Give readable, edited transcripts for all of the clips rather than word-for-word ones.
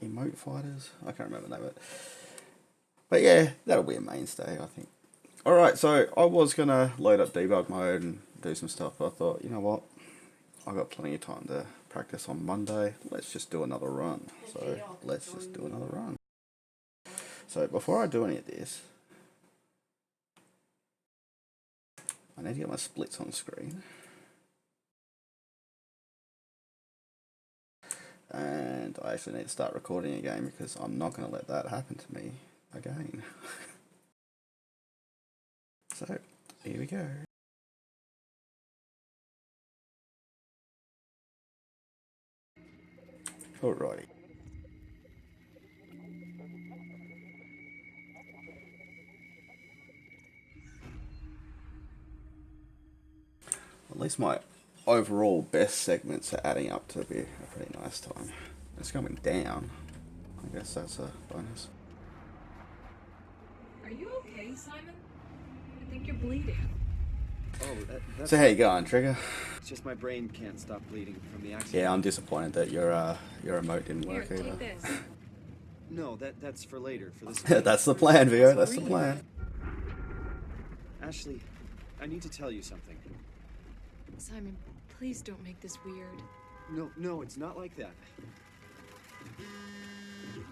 emote fighters. I can't remember the name of it. But yeah, that'll be a mainstay, I think. Alright, so I was going to load up debug mode and do some stuff, but I thought, you know what? I've got plenty of time to practice on Monday. Let's just do another run. So let's just do another run. So before I do any of this, I need to get my splits on screen. And I actually need to start recording again because I'm not going to let that happen to me again. So, here we go. Alrighty. At least my overall best segments are adding up to be a pretty nice time. It's going down. I guess that's a bonus. Are you okay, Simon? I think you're bleeding. Oh, that's So how you going, Trigger? it's just my brain can't stop bleeding from the accident. Yeah, I'm disappointed that your emote didn't work Here, either. take this. No, that's for later, for this. That's the plan, Vio. That's the plan. Ashley, I need to tell you something. Simon, please don't make this weird. No, it's not like that.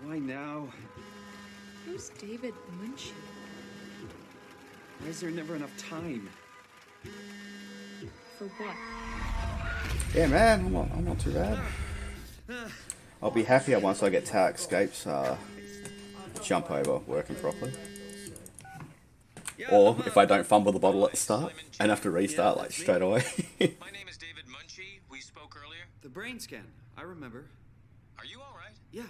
Why now? Who's David Munchie? Why is there never enough time? For what? Yeah, man, I'm not too bad. I'll be happier once I get Tower Escape's jump over working properly. Or if I don't fumble the bottle at the start and have to restart like straight away. My name is David Munchie. We spoke earlier. The brain scan. I remember. Are you all right? Yeah.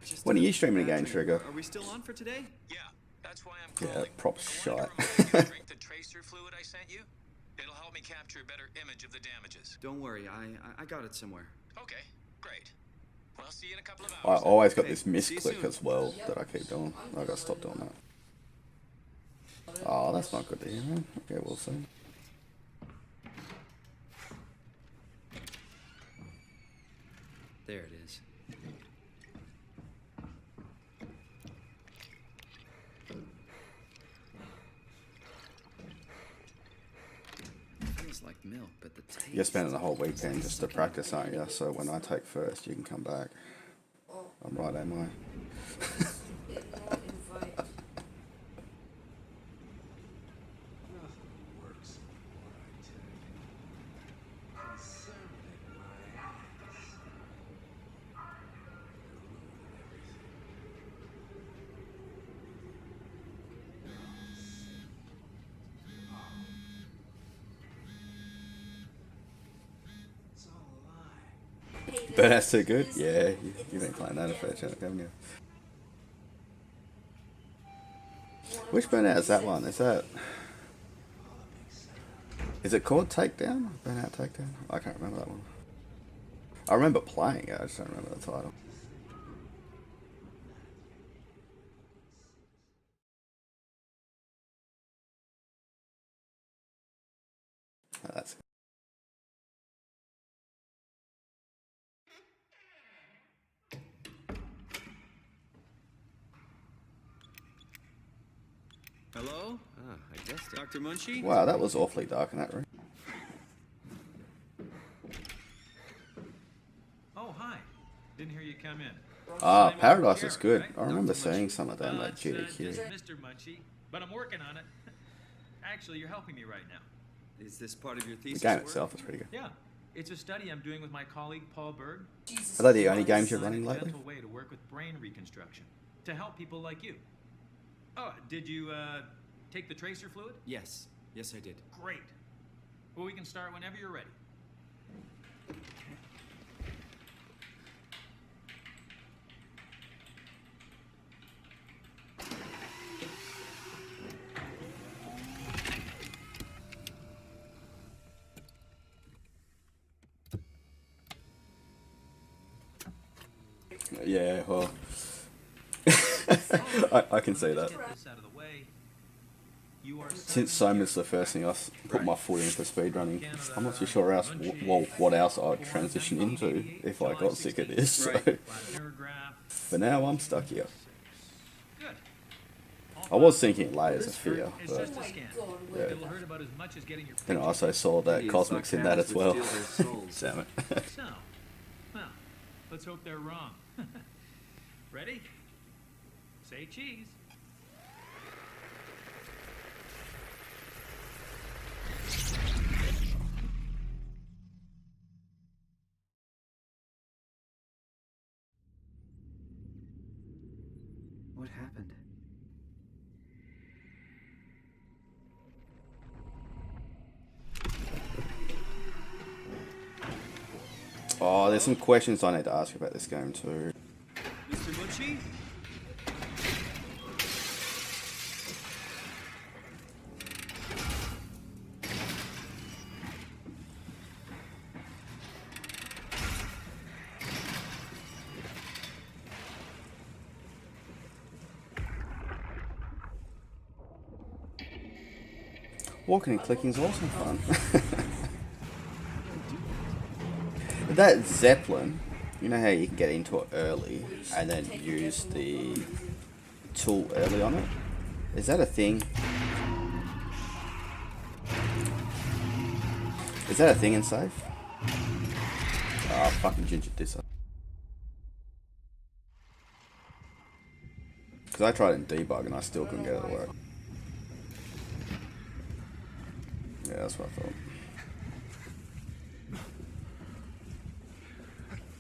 Just. When are you streaming again, Trigger? Are we still on for today? Yeah, that's why I'm Yeah, calling. prop I shot. wanted to remind you to drink the tracer fluid I sent you. It'll help me capture a better image of the damages. Don't worry, I got it somewhere. Okay, great. Well, I'll see you in a couple of I hours. always got Okay, this see you misclick soon. as well that I keep doing. I gotta stop doing that. Oh, that's not good to hear, man. Okay, we'll see. There it is. Feels like milk, but the taste. You're spending the whole weekend just to practice, aren't you? So when I take first, you can come back. I'm right, am I? But that's too good? Yeah, you've been playing that a fair chunk, haven't you? Which burnout is that one? Is it called Takedown? Burnout Takedown? I can't remember that one. I remember playing it, I just don't remember the title. Oh, that's Hello? I guess Dr. Munchie? wow, that was awfully dark in that room. Oh, hi. Didn't hear you come in. Ah, Simon Paradise Garrett, is good. right? I remember Dr. seeing Munchie. some of them at It's, GDQ. just Mr. Munchie, but I'm working on it. Actually, you're helping me right now. Is this part of your The thesis game work? itself is pretty good. Yeah, it's a study I'm doing with my colleague Paul Berg. Are they the only games you're Design running a lately? gentle way to work with brain reconstruction to help people like you. Oh, did you take the tracer fluid? Yes, I did. Great. Well, we can start whenever you're ready. Yeah, well, I can see that. Get this out of the way. Since Soma's the first thing I put my foot in for speedrunning, I'm not too sure else, what else I'd transition into if I got sick of this. So. For now, I'm stuck here. I was thinking layers of fear, but yeah. And I also saw that Cosmic's in that as well. Damn it. So, well, let's hope they're wrong. Ready? Say cheese. What happened? Oh, there's some questions I need to ask you about this game too. Mr. Munchie? Walking and clicking is awesome fun. That Zeppelin, you know how you can get into it early and then use the tool early on it? Is that a thing? Is that a thing in Safe? Oh, fucking ginger disser. Because I tried it in debug and I still couldn't get it to work. Yeah, that's what I thought.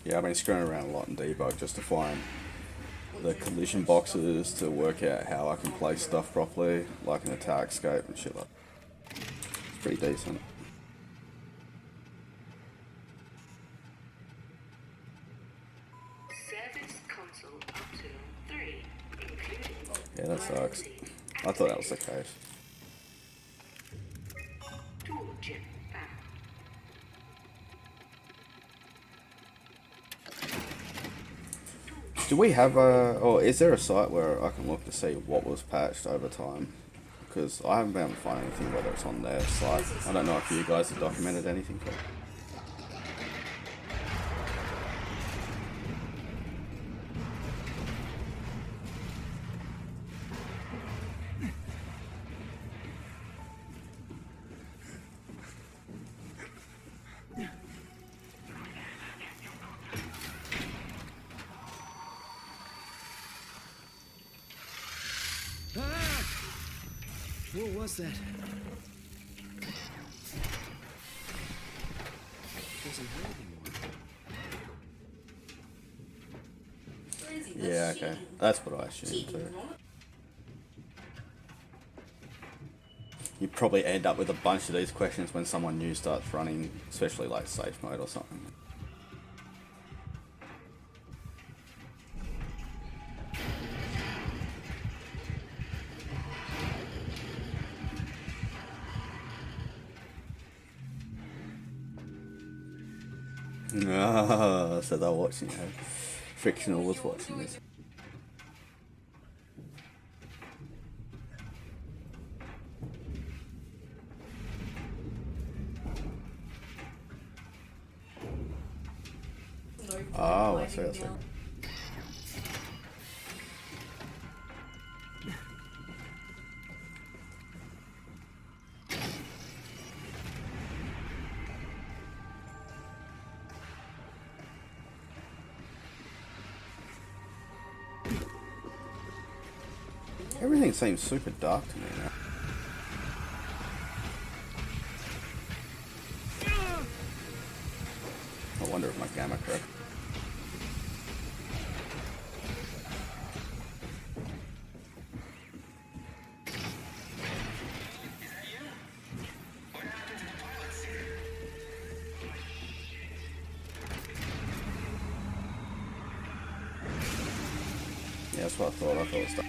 Yeah, I've been screwing around a lot in debug just to find the collision boxes to work out how I can place stuff properly, like an attack scope and shit like that. It's pretty decent. Service console up to 3, including Yeah, that sucks. I thought that was the case. tool chip found. Do we have a, or is there a site where I can look to see what was patched over time? Because I haven't been able to find anything, whether it's on their site. I don't know if you guys have documented anything. But What was that? Doesn't hurt anymore. yeah, okay. That's what I assumed too. You probably end up with a bunch of these questions when someone new starts running, especially like safe mode or something. Ah, so they're watching it. Frictional was watching this. Oh, I see, I see. Everything seems super dark to me now. I wonder if my gamma correct. Yeah, that's what I thought. I thought it was dark.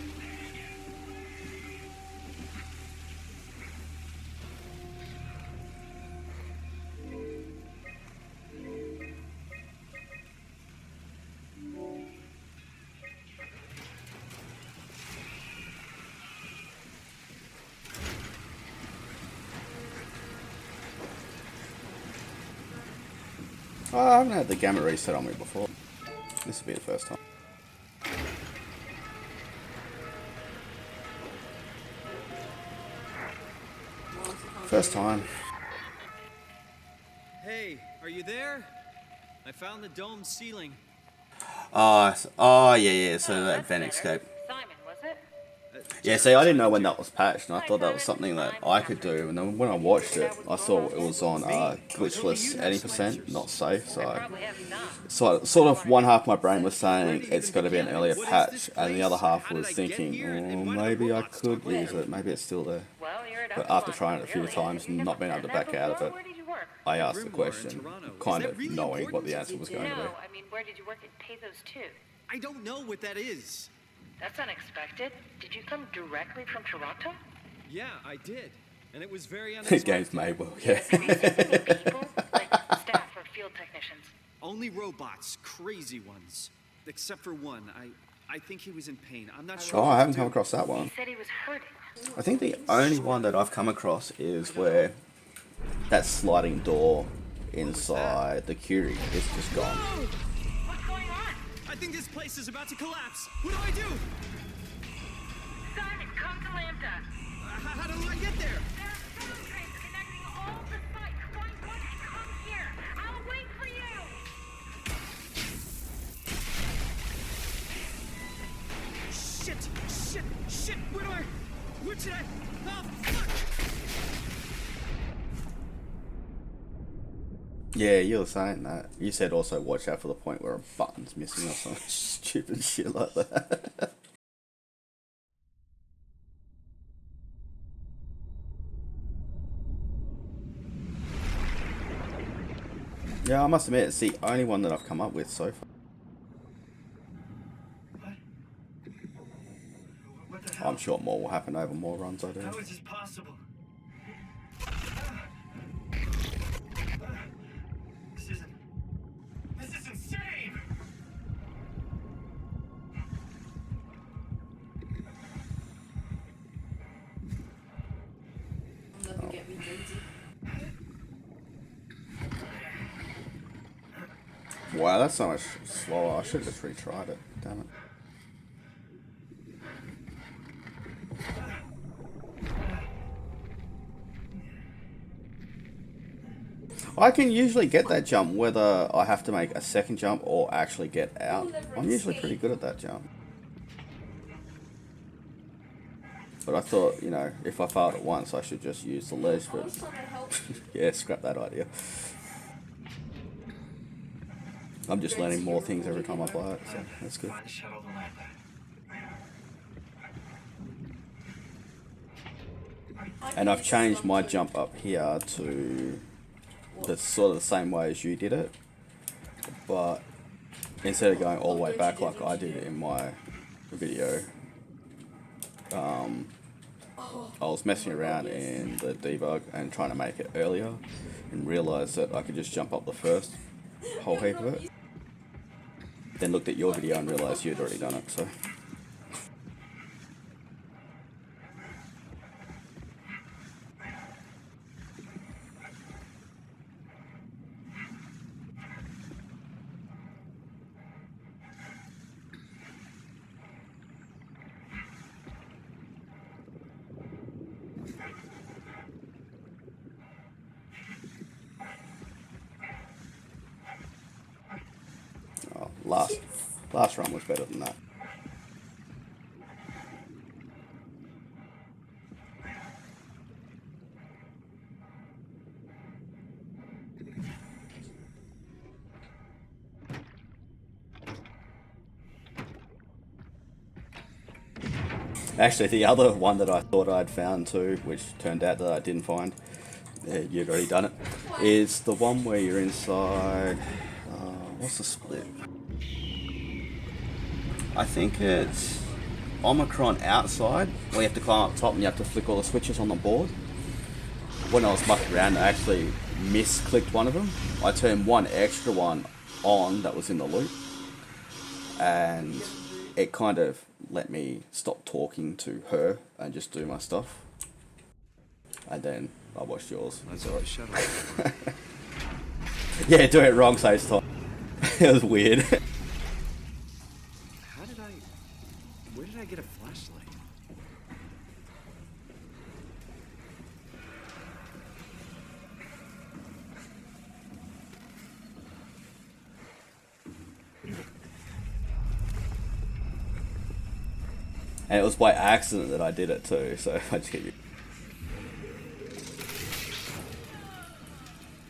Oh, I haven't had the gamma reset on me before. This will be the first time. First time. Hey, are you there? I found the dome ceiling. Oh, yeah, so that vent escape. Simon, was it? Yeah, see, I didn't know when that was patched, and I thought that was something that I could do, and then when I watched it, I saw it was on Glitchless 80%, not safe, so Probably have not. sort of one half of my brain was saying it's got to be an earlier patch, and the other half was thinking, oh, maybe I could use it, maybe it's still there. Well, you're at But after trying it a few times and not being able to back out of it, Where did you work? I asked the question, kind of knowing what the answer was going to be. No, I mean, where did you work at Pathos 2? I don't know what that is. That's unexpected. Did you come directly from Toronto? Yeah, I did. And it was very This unexpected. game's made well, yeah. Have you seen any people? Like staff or field technicians? Only robots, crazy ones. Except for one. I think he was in pain. I'm not sure. Oh, what I to haven't do. come across that He one. said he was hurting. I think the only one that I've come across is where that sliding door inside the Curie is just gone. Whoa! What's going on? I think this place is about to collapse. What do I do? Simon, come to Lambda. How do I get there? There are phone trains connecting all the sites. Find one and come here. I'll wait for you. Shit! Where should I? Oh, fuck! Yeah, you were saying that. You said also watch out for the point where a button's missing or some stupid shit like that. Yeah, I must admit, it's the only one that I've come up with so far. What the hell? I'm sure more will happen over more runs I do. How is this possible? This is insane! Wow, that's so much slower. I should have just retried it. Damn it. I can usually get that jump whether I have to make a second jump or actually get out. I'm usually pretty good at that jump. But I thought, you know, if I failed it once, I should just use the ledge, but yeah, scrap that idea. I'm just learning more things every time I play it, so that's good. Find shuttle to Lambda. And I've changed my jump up here to the sort of the same way as you did it, but instead of going all the way back like I did in my video, I was messing around in the debug and trying to make it earlier and realised that I could just jump up the first whole heap of it. Then looked at your video and realised you'd already done it, so. Oh, last run was better than that. Actually, the other one that I thought I'd found too, which turned out that I didn't find, you'd already done it, is the one where you're inside. What's the split? I think it's Omicron outside, where you have to climb up top and you have to flick all the switches on the board. When I was mucking around, I actually misclicked one of them. I turned one extra one on that was in the loop, and it kind of let me stop talking to her and just do my stuff. And then I watched yours. Let's hit the shuttle. Yeah, do it wrong saves time. It was weird. How did I... Where did I get a flashlight? And it was by accident that I did it too, so I just get you.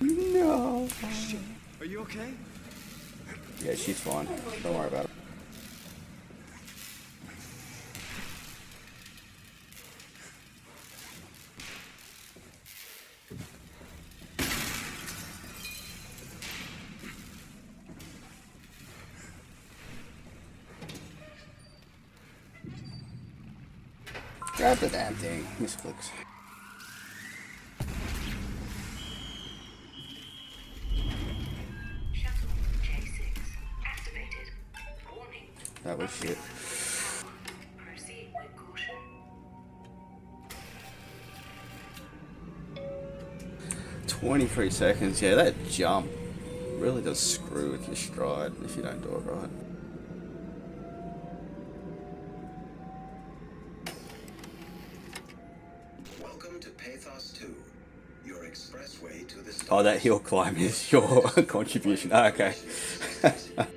No. Are you okay? Yeah, she's fine. Don't worry about it. Grab the damn thing. Misclicks. Shuttle J6 activated. Warning. That was shit. Proceed with caution. 23 seconds. Yeah, that jump really does screw with your stride if you don't do it right. Welcome to Pathos 2, your expressway to the stars. Oh, that hill climb is your contribution. Oh, okay. Has now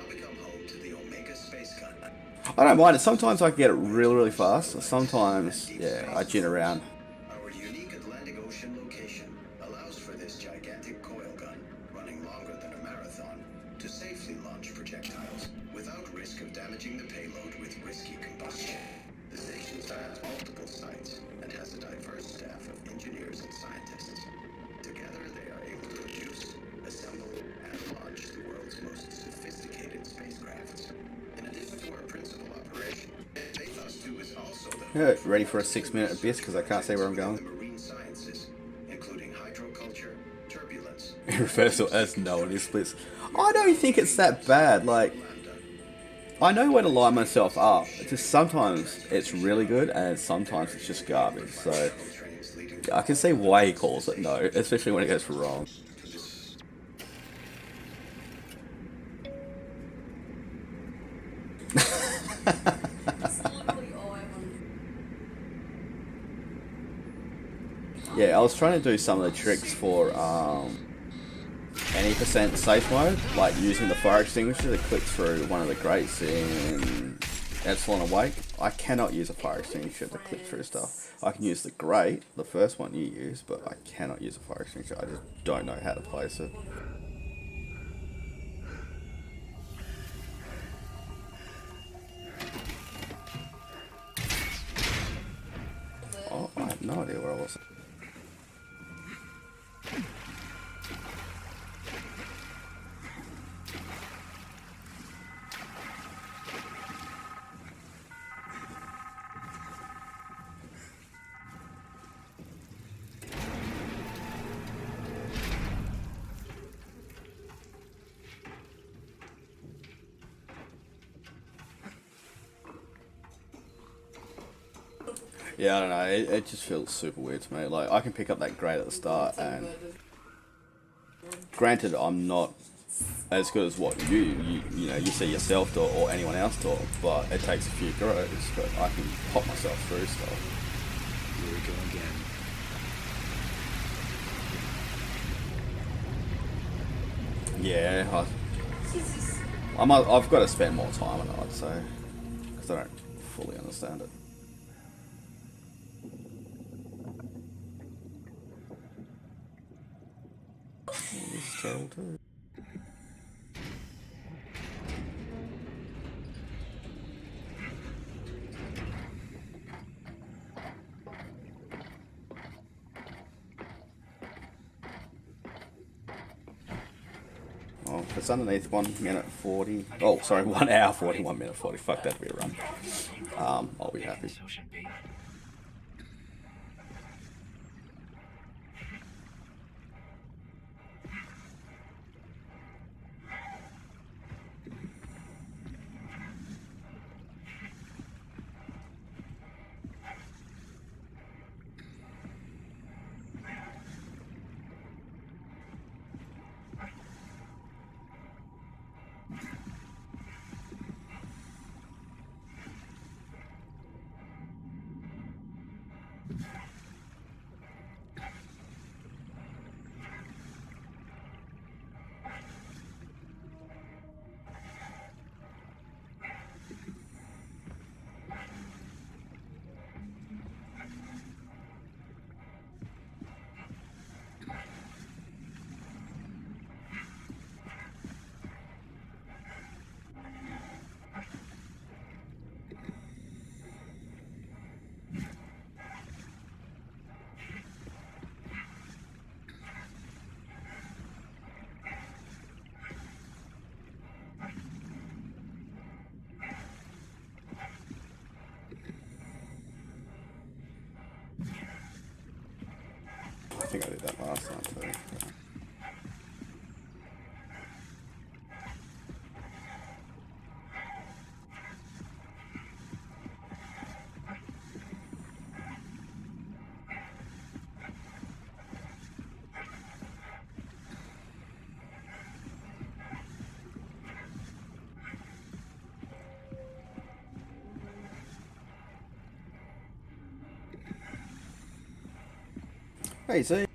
become home to the Omega Space Gun. I don't mind it. Sometimes I can get it really, really fast. Sometimes, yeah, I gin around. Our unique Atlantic Ocean location allows for this gigantic coil gun, running longer than a marathon, to safely launch projectiles without risk of damaging the payload with risky combustion. The station spans multiple sites and has a diverse staff of engineers and scientists. Together, they are able to produce, assemble, and launch the world's most sophisticated spacecrafts. In addition to our principal operation, Pathos 2 is also the Yeah, ready for a 6-minute abyss because I can't see where I'm the going. marine sciences, including hydroculture, turbulence, It refers to it as no one is splits. I don't think it's that bad. Like, I know where to line myself up. It's just sometimes it's really good and sometimes it's just garbage. So I can see why he calls it no, especially when it goes wrong. Yeah, I was trying to do some of the tricks for any percent safe mode, like using the fire extinguisher to click through one of the grates in Epsilon Awake. I cannot use a fire extinguisher to click through stuff. I can use the grate, the first one you use, but I cannot use a fire extinguisher. I just don't know how to place it. Oh, I have no idea where I was. Yeah, I don't know. It just feels super weird to me. Like, I can pick up that grate at the start, and granted, I'm not as good as what you see yourself do or anyone else do, but it takes a few goes. But I can pop myself through stuff. Here we go again. Yeah, I've got to spend more time on it, I'd say, because I don't fully understand it. This is terrible too. Oh, if it's underneath 1 minute 40. Oh, sorry, 1 hour 40, 1 minute 40. Fuck, that'd be a run. I'll be happy. Ocean B. Hey, see?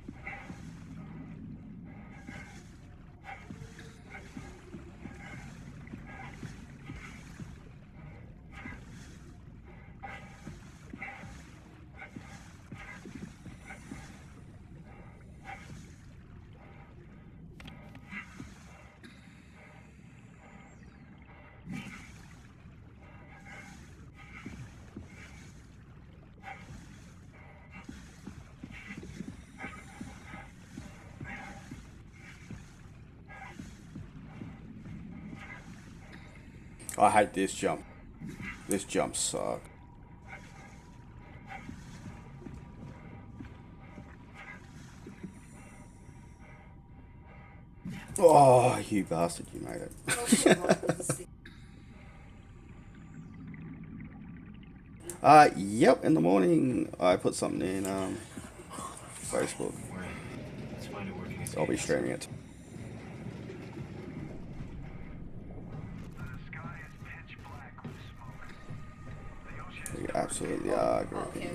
I hate this jump. This jump sucks. Oh, you bastard, you made it. Yep, in the morning I put something in Facebook. Let's find a working I'll be streaming it. The sky is pitch black with smoke. The ocean We absolutely are grouping.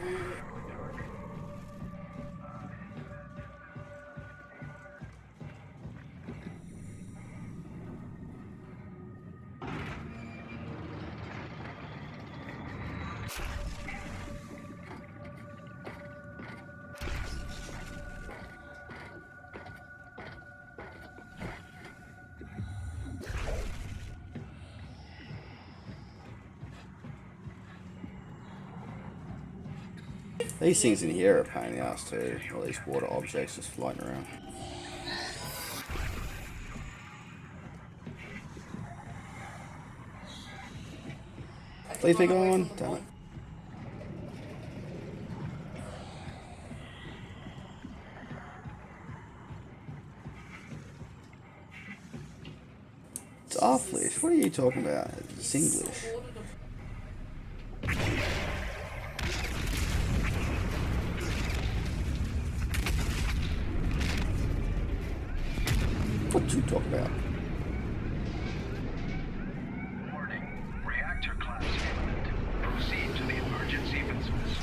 These things in here are a pain in the ass too. All these water objects just floating around. Please be gone. Damn it. It's Offlish. What are you talking about? It's English. What you talk about? warning. Reactor class imminent. Proceed to the emergency vessels.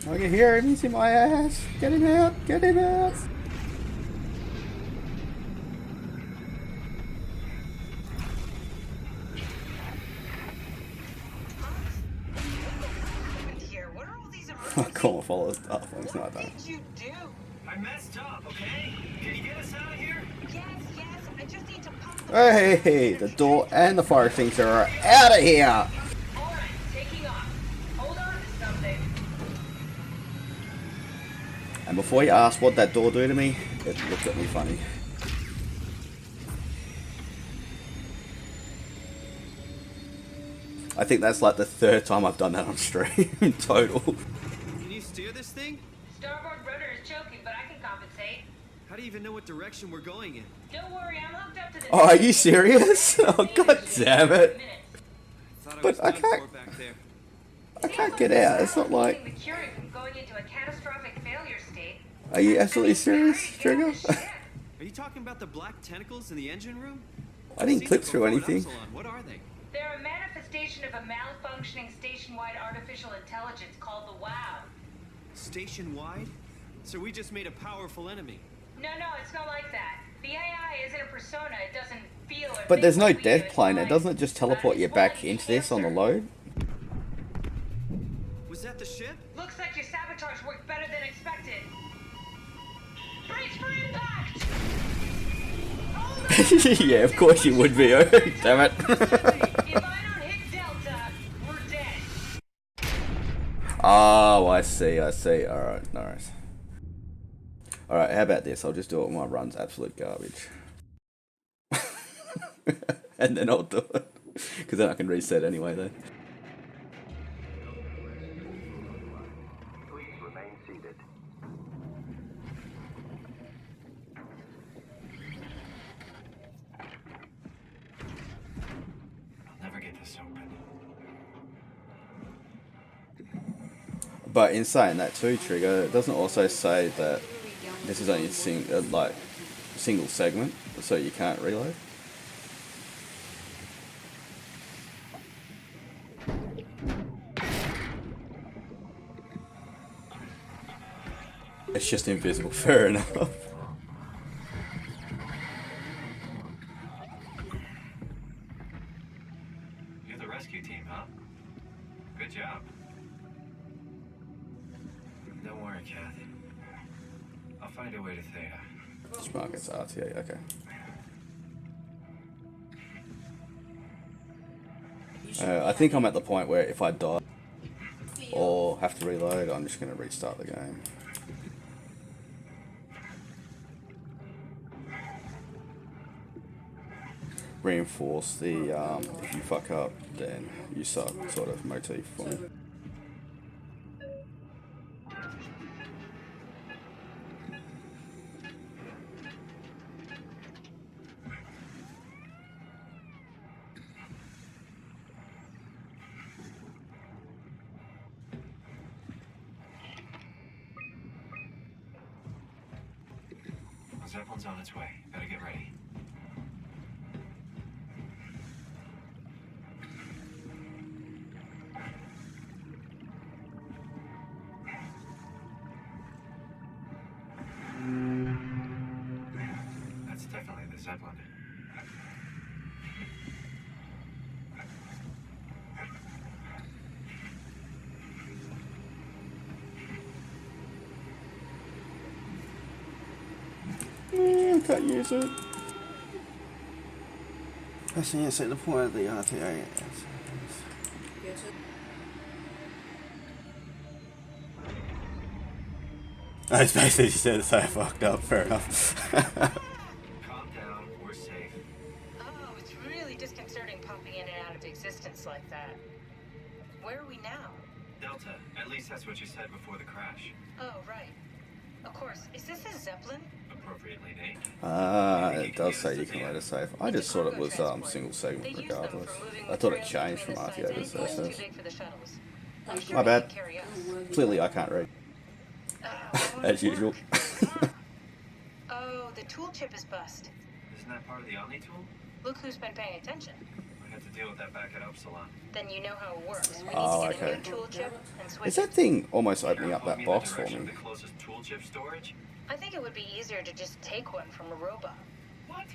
I can hear him. He's in my ass. Get him out. Get him out. Here, what are all these I emergencies? can't follow stuff. It's not What that. did you do? I messed up, okay? Can you get us out of here? Yes, I just need to pump the... Hey, the door and the fire extinguisher are out of here. All right, taking off. Hold on to something. And before you ask what that door do to me, it looked at me funny. I think that's like the third time I've done that on stream in total. Can you steer this thing? Starboard rudder is choking, but I can compensate. How do you even know what direction we're going in? Don't worry, I'm hooked up to this. Oh, are you serious? Oh, god damn it. Thought I But was I done can't- for back there. I can't get out. It's not like... The curing from going into a catastrophic failure state. Are you absolutely serious, Trigger? Are you talking about the black tentacles in the engine room? I didn't I've click seen through them before at anything. Upsilon. What are they? They're a manifestation of a malfunctioning station-wide artificial intelligence called the WOW. Station-wide? So we just made a powerful enemy. No, it's not like that. The AI isn't a persona. It doesn't feel or But think there's no like we do. death It's plane. It blind. doesn't just teleport you It's back one into this on the cancer. load. Was that the ship? Looks like your sabotage worked better than expected. Brace for impact! Hold on! Yeah, of course you would be. Oh, damn it. If I don't hit Delta, we're dead. Oh, I see. Alright, nice. Alright, how about this? I'll just do it when my run's absolute garbage. And then I'll do it. Because then I can reset anyway, then. Please remain seated. I'll never get this open. But in saying that too, Trigger, it doesn't also say that this is only a single segment, so you can't reload. It's just invisible, fair enough. You're the rescue team, huh? Good job. Don't worry, Kath. I'll find a way to Theta. Smart gets RTA, okay. I think I'm at the point where if I die or have to reload, I'm just going to restart the game. Reinforce the if you fuck up, then you suck sort of motif for me. Zeppelin's on its way. Better get ready. That's definitely the Zeppelin. Can't use it. I see the point of the RTA. I basically just said so I fucked up, fair enough. Calm down, we're safe. Oh, it's really disconcerting popping in and out of existence like that. Where are we now? Delta, at least that's what you said before the crash. Oh, right. Of course. Is this a Zeppelin? Appropriately named. It does say you can let it save. I just thought it was single segment regardless. I thought it changed from RTA to SS. My bad. Clearly I can't read. As usual. Oh, the tool chip is bust. Isn't that part of the Omni tool? Look who's been paying attention. We had to deal with that back at Upsilon. Then you know how it works. We need Oh, to get a okay. new tool chip and switch Is that thing almost opening up that box for Direction me? of the closest tool chip storage? I think it would be easier to just take one from a robot. What?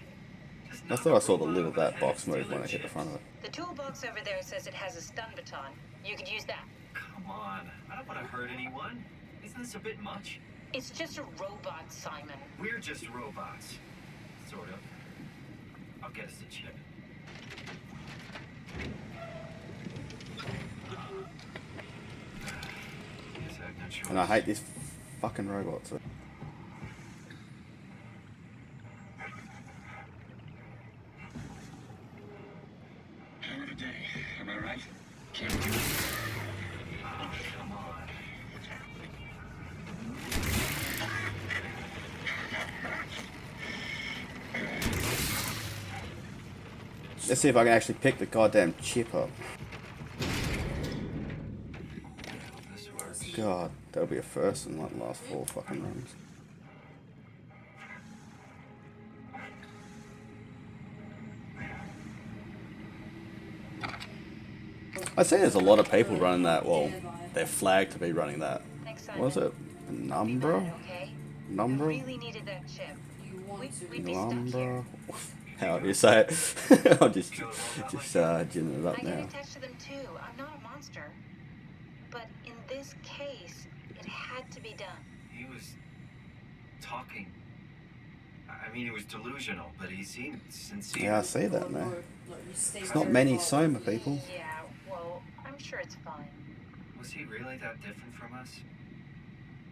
I thought I saw the lid of that box move when I hit the front of it. The toolbox over there says it has a stun baton. You could use that. Come on. I don't want to hurt anyone. Isn't this a bit much? It's just a robot, Simon. We're just robots. Sort of. I'll get us a chip. Guess I have no choice. And I hate this fucking robot. So. Hell of a day, am I right? Oh, come on. Let's see if I can actually pick the goddamn chip up. This works. God, that'll be a first in like the last 4 fucking runs. I see there's a lot of people running that. Well, they're flagged to be running that. Thanks, Simon. What was it? Numbra? Okay. Numbra? Really needed that chip. We'd be stuck here. Numbra? How do you say it? I'm just ginning it I up get now. attached to them too. I'm not a monster. But in this case, it had to be done. He was talking. I mean, he was delusional, but he seemed sincere. Yeah, I see that, man. It's not many Soma people. Yeah, well, I'm sure it's fine. Was he really that different from us?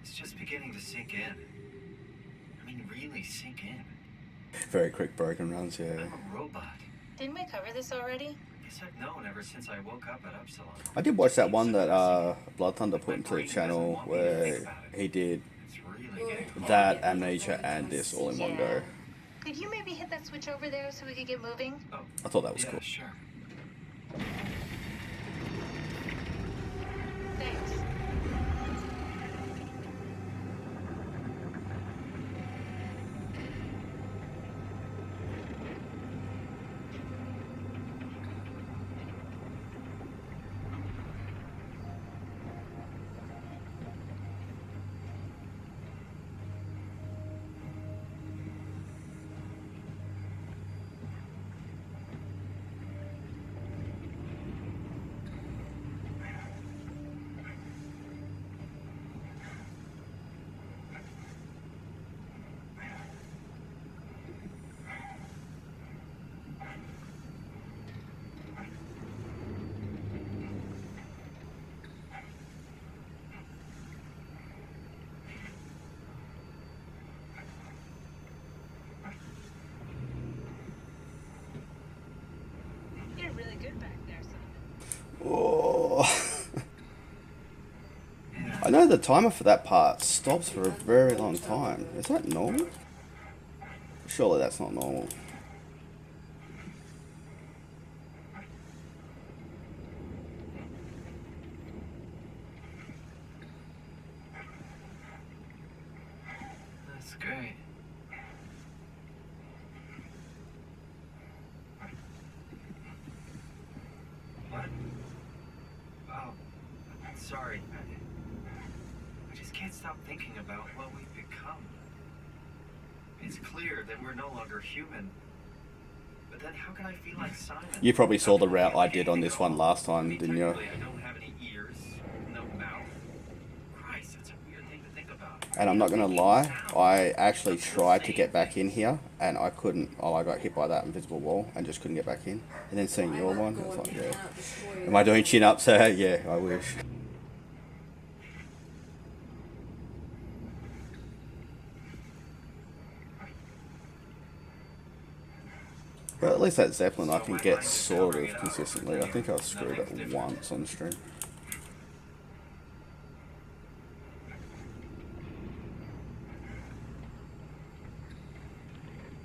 It's just beginning to sink in. I mean, really sink in. Very quick broken runs, yeah. I'm a robot. Didn't we cover this already? Guess I've known ever since I woke up at Upsilon. I did watch that one that Blood Thunder put into the channel where he did It's really getting that, Amnesia, and this all in one go. Could you maybe hit that switch over there so we could get moving? Oh, I thought that was yeah, cool. sure. Thanks. good back there, Simon. Oh. I know the timer for that part stops for a very long time. Is that normal? Surely that's not normal. That's great. What? Oh, sorry. I just can't stop thinking about what we've become. It's clear that we're no longer human. But then how can I feel like Simon? You probably saw the route I did on this one last time, didn't you? I don't have any ears, no mouth. Christ, that's a weird thing to think about. And I'm not gonna lie, I actually tried to get back in here and I couldn't. Oh, I got hit by that invisible wall and just couldn't get back in. And then seeing your one, it's like, yeah. Am I doing chin ups? Yeah, I wish. But at least that Zeppelin I can get sort of consistently. I think I screwed it once on stream.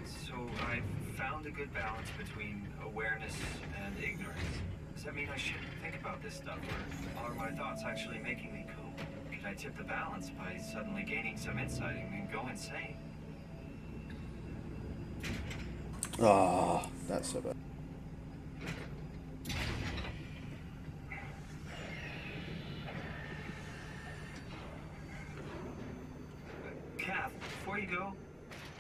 So I found a good balance between awareness and ignorance. Does that mean I shouldn't think about this stuff, or are my thoughts actually making me cool? Could I tip the balance by suddenly gaining some insight and go insane? Ah, oh, that's so bad. Kath, before you go,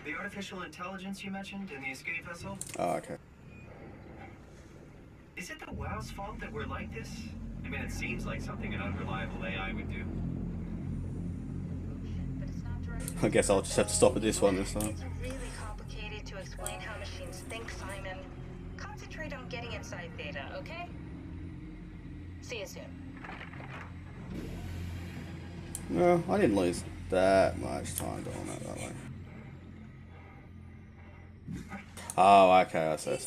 the artificial intelligence you mentioned in the escape vessel? Oh, okay. Is it the WoW's fault that we're like this? I mean, it seems like something an unreliable AI would do. But it's not direct. I guess I'll just have to stop at this one this time. It's really complicated to explain how machines think, Simon. Concentrate on getting inside Theta, okay? See you soon. No, I didn't lose that much time doing that way. Oh, okay, I see.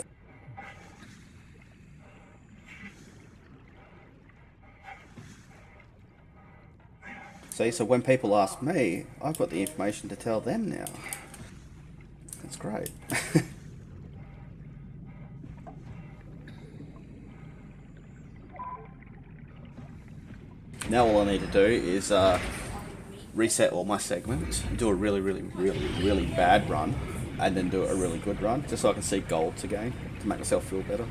See, so when people ask me, I've got the information to tell them now. That's great. Now all I need to do is reset all my segments, do a really bad run, and then do a really good run, just so I can see golds again, to make myself feel better.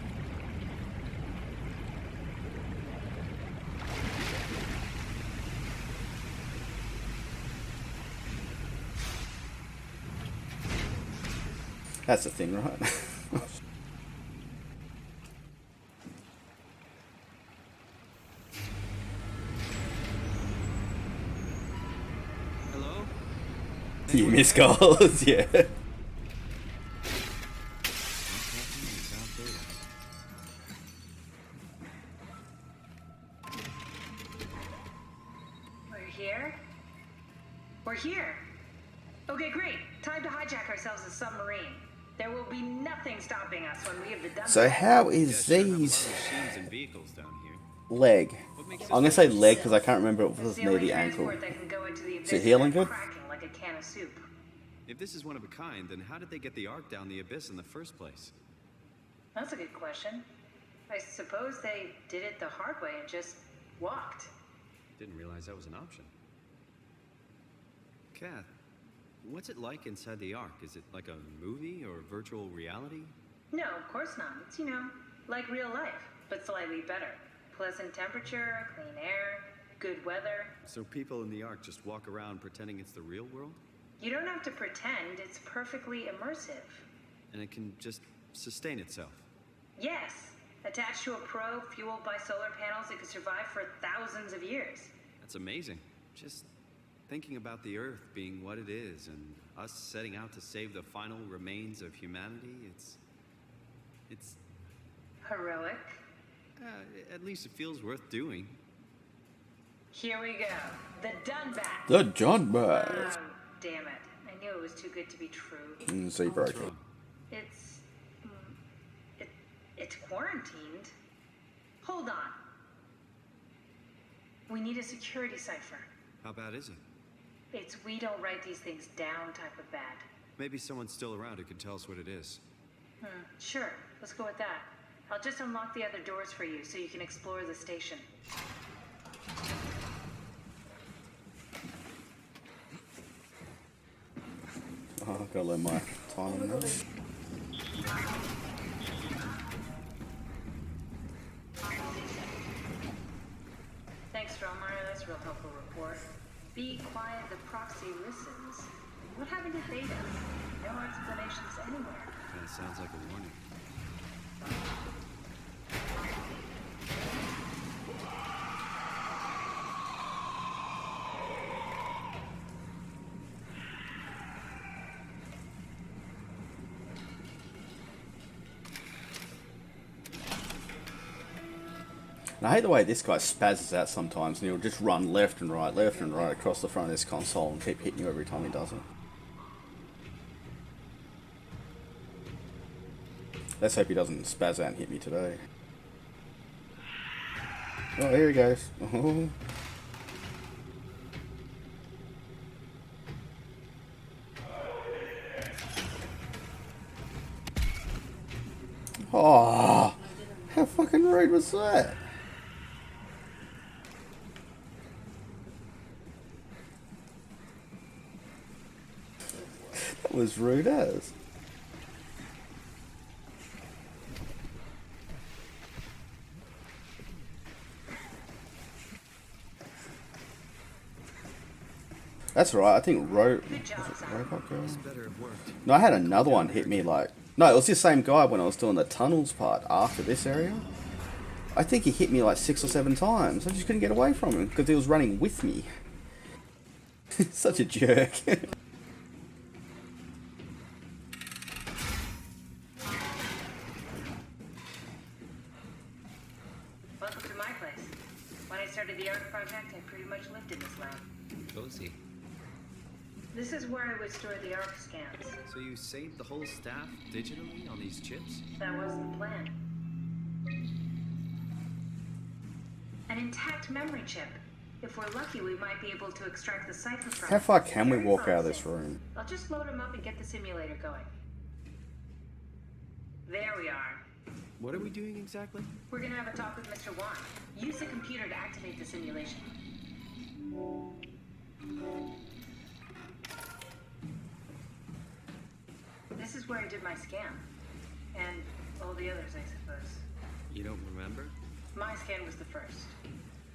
That's the thing, right? Hello? You miss goals, yeah. We're here? We're here. Okay, great. Time to hijack ourselves a submarine. There will be nothing stopping us when we have the done. So how is these leg? I'm gonna say leg because I can't remember if it was near the ankle. Is it healing good? Like a can of soup. If this is one of a kind, then how did they get the Ark down the abyss in the first place? That's a good question. I suppose they did it the hard way and just walked. Didn't realize that was an option. Kath, what's it like inside the Ark? Is it like a movie or virtual reality? No, of course not. It's, like real life, but slightly better. Pleasant temperature, clean air, good weather. So people in the Ark just walk around pretending it's the real world? You don't have to pretend, it's perfectly immersive. And it can just sustain itself? Yes. Attached to a probe fueled by solar panels, it could survive for thousands of years. That's amazing. Just thinking about the Earth being what it is and us setting out to save the final remains of humanity, it's Heroic. At least it feels worth doing. Here we go. The done back. The John Bird. Oh, damn it. I knew it was too good to be true. So you broke it. It's quarantined. Hold on. We need a security cipher. How bad is it? It's we don't write these things down type of bad. Maybe someone's still around who can tell us what it is. Sure, let's go with that. I'll just unlock the other doors for you so you can explore the station. Oh, I've got to learn my timing now. Thanks, Dromar. That's a real helpful report. Be quiet, the proxy listens. What happened to Theta? No explanations anywhere. That sounds like a warning. And I hate the way this guy spazzes out sometimes, and he'll just run left and right across the front of this console and keep hitting you every time he does it. Let's hope he doesn't spaz out and hit me today. Oh, here he goes. Oh, how fucking rude was that? That was rude as. That's right, I think Robot Girl? No, I had another one hit me like... No, it was the same guy when I was doing the tunnels part after this area. I think he hit me like 6 or 7 times. I just couldn't get away from him because he was running with me. Such a jerk. Welcome to my place. When I started the art project, I pretty much lived in this lab. Cozy. This is where I would store the ARC scans. So you saved the whole staff digitally on these chips? That wasn't the plan. An intact memory chip. If we're lucky, we might be able to extract the cipher from it. How far can we Very walk out of promising. this room? I'll just load them up and get the simulator going. There we are. What are we doing exactly? We're gonna have a talk with Mr. Wan. Use the computer to activate the simulation. This is where I did my scan. And all the others, I suppose. You don't remember? My scan was the first.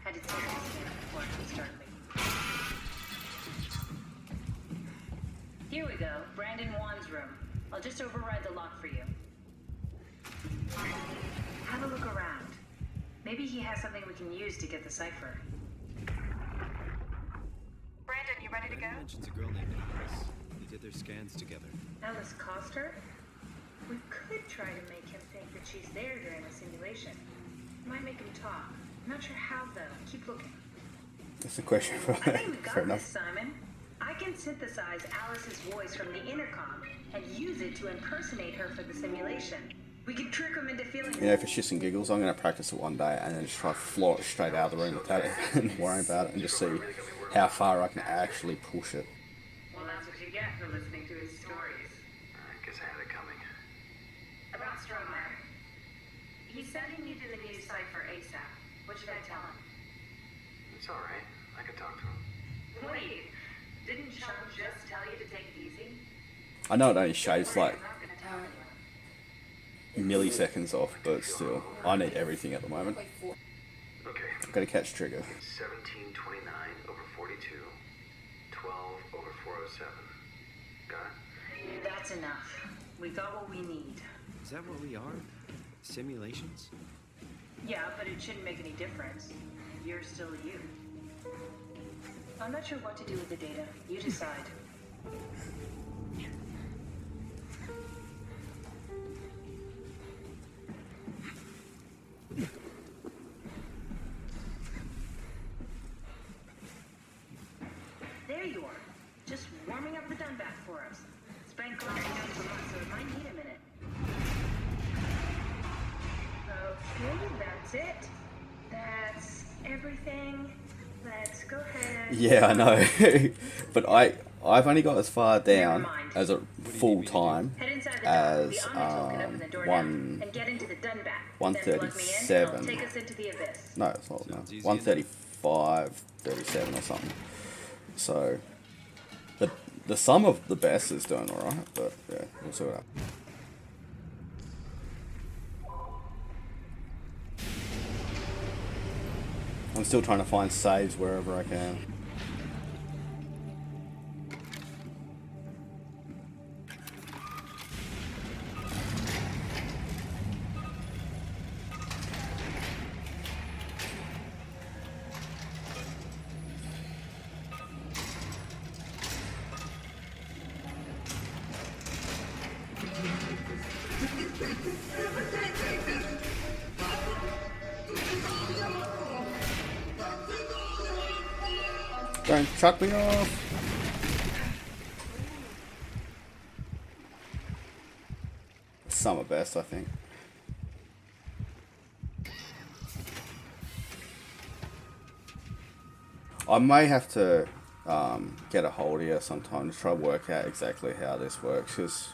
Had to take the scan before I could start leaving. Here we go, Brandon Wan's room. I'll just override the lock for you. Have a look around. Maybe he has something we can use to get the cipher. Brandon, you ready to go? Mentions a girl named Alice. They did their scans together. Alice Coster? We could try to make him think that she's there during the simulation. Might make him talk. Not sure how, though. Keep looking. That's a question for I think we fair got this, enough. Simon. I can synthesize Alice's voice from the intercom and use it to impersonate her for the simulation. We can trick him into feeling... You know, for shits and giggles, I'm going to practice it one day and then just try to floor it straight out of the room without even worrying about it and just see how far I can actually push it. Well, that's what you get for listening to his stories. I guess I had it coming. About Stromer. He said he needed a new cipher ASAP. What should I tell him? It's alright. I can talk to him. Wait, didn't Sean just tell you to take it easy? I know it only shaves like I'm not gonna tell anyone. milliseconds off, but still, I need everything at the moment. Okay. I've got to catch trigger. 1729 over 42. 12 over 407. Got it? That's enough. We got what we need. Is that what we are? Simulations? Yeah, but it shouldn't make any difference. You're still you. I'm not sure what to do with the data. You decide. There you are. Just warming up the done back for us. It's been collecting notes for months, so it might need a minute. Okay, that that's it. That's everything. Let's go ahead. Yeah, I know. But I've only got as far down as a full time Head inside the as the Omnix will can open the door now and get into the Dunbat. Then plug me in, and it'll 137. take us into the abyss. No, it's not. No. Sounds easy 135, 37 or something. So the sum of the best is doing alright, but yeah, we'll see what happens. I'm still trying to find saves wherever I can. Don't chuck me off. Summer best, I think. I may have to get a hold of you sometime to try to work out exactly how this works, because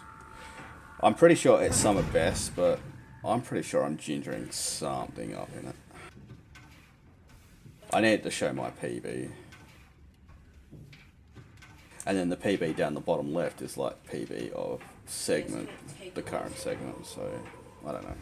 I'm pretty sure it's summer best, but I'm pretty sure I'm gingering something up in it. I need to show my PB. And then the PB down the bottom left is like PB of segment, the current segment, so I don't know.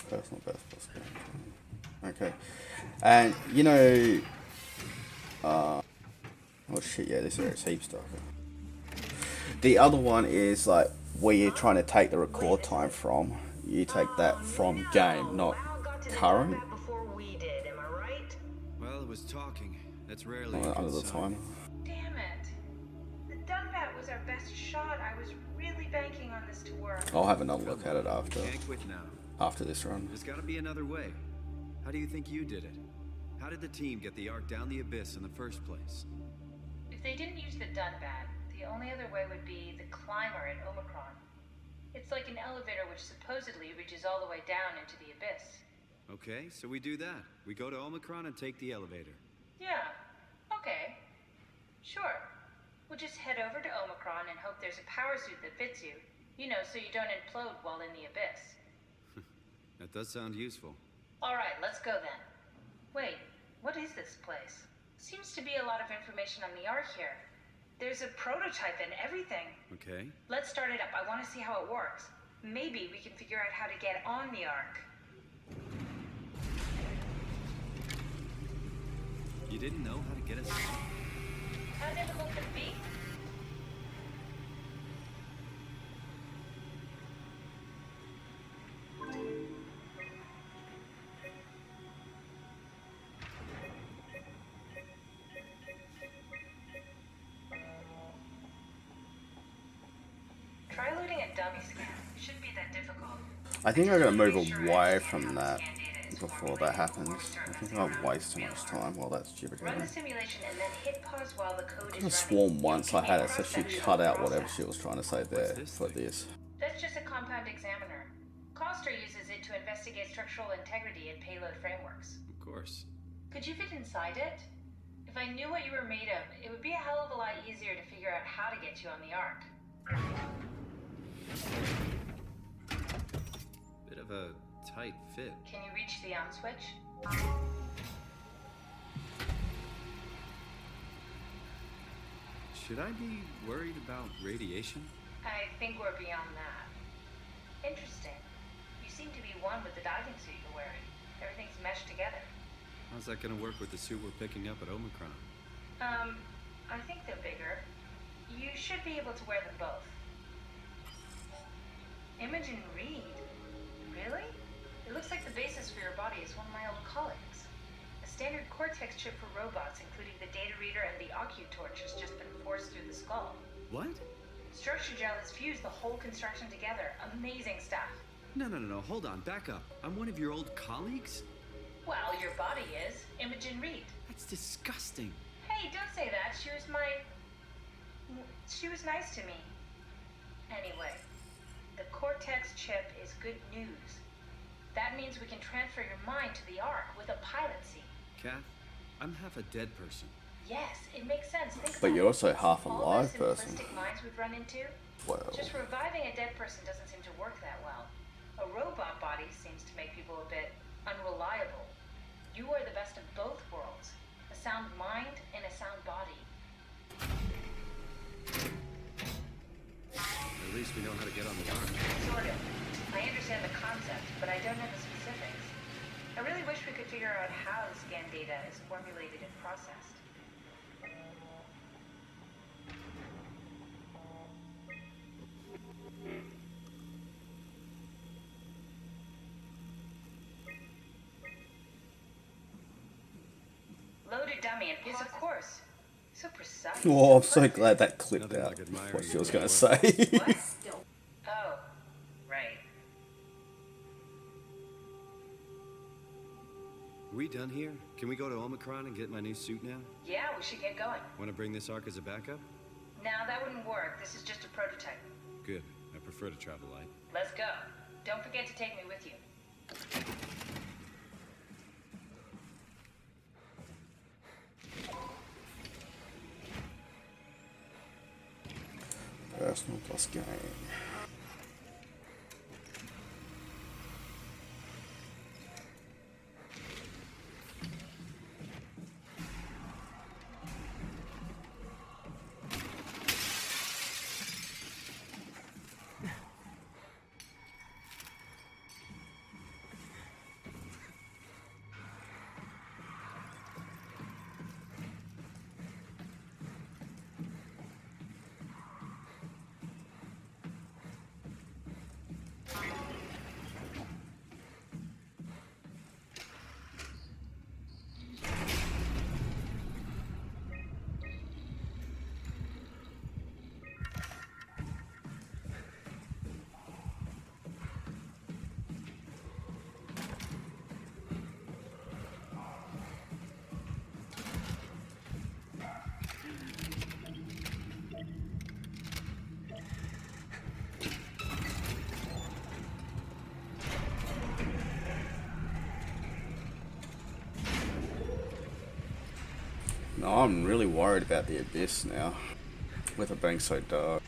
Personal best plus game. Okay. And you know oh shit, yeah, this area's heaps darker. The other one is like where you're trying to take the record time from. You take that from game, not current. Before we did, am I right? Well, it was talking. That's rarely a Under good the sign. time. Damn it. The Dunbat was our best shot. I was really banking on this to work. I'll have another look at it after Can't quit now. this run. There's got to be another way. How do you think you did it? How did the team get the Ark down the abyss in the first place? If they didn't use the Dunbat, the only other way would be the climber at Omicron. It's like an elevator which supposedly reaches all the way down into the abyss. Okay, so we do that. We go to Omicron and take the elevator. Yeah, okay. Sure. We'll just head over to Omicron and hope there's a power suit that fits you. You know, so you don't implode while in the abyss. That does sound useful. Alright, let's go then. Wait, what is this place? Seems to be a lot of information on the Ark here. There's a prototype and everything. Okay. Let's start it up. I want to see how it works. Maybe we can figure out how to get on the Ark. You didn't know how to get us on? How difficult could it be? Try loading a dummy scan. Shouldn't be that difficult. I think I'm gonna move away from that before that happens. I think I'll waste too much time while that's Run the duplicating. simulation and then hit pause while the code I is could have running. sworn once I had it, so she Process. cut out whatever she was trying to say there for this. That's just a compound examiner. Coster uses it to investigate structural integrity in payload frameworks. Of course. Could you fit inside it? If I knew what you were made of, it would be a hell of a lot easier to figure out how to get you on the Ark. Bit of a tight fit. Can you reach the on switch? Should I be worried about radiation? I think we're beyond that. Interesting. You seem to be one with the diving suit you're wearing. Everything's meshed together. How's that gonna work with the suit we're picking up at Omicron? I think they're bigger. You should be able to wear them both. Imogen Reed? Really? It looks like the basis for your body is one of my old cortex chip for robots, including the data reader and the OcuTorch, has just been forced through the skull. What? Structure gel has fused the whole construction together. Amazing stuff. No, hold on, back up. I'm one of your old colleagues? Well, your body is. Imogen Reed. That's disgusting. Hey, don't say that. She was nice to me. Anyway, the cortex chip is good news. That means we can transfer your mind to the Ark with a pilot seat. Kath, I'm half a dead person. Yes, it makes sense. Think But about you're it. also half a All live the person. simplistic minds we've run into. Well, Just reviving a dead person doesn't seem to work that well. A robot body seems to make people a bit unreliable. You are the best of both worlds. A sound mind and a sound body. At least we know how to get on the Ark. Sort of. I understand the concept, but I don't know the specifics. I really wish we could figure out how the scan data is formulated and processed. Loaded dummy and yes, of course. So precise. oh, I'm so perfect. glad that clipped Nothing out like admiring what she your was going to work. say. What? Oh, right. Are we done here? Can we go to Omicron and get my new suit now? Yeah, we should get going. Want to bring this Ark as a backup? No, that wouldn't work. This is just a prototype. Good. I prefer to travel light. Let's go. Don't forget to take me with you. Personal plus game. No, I'm really worried about the abyss now, with it being so dark.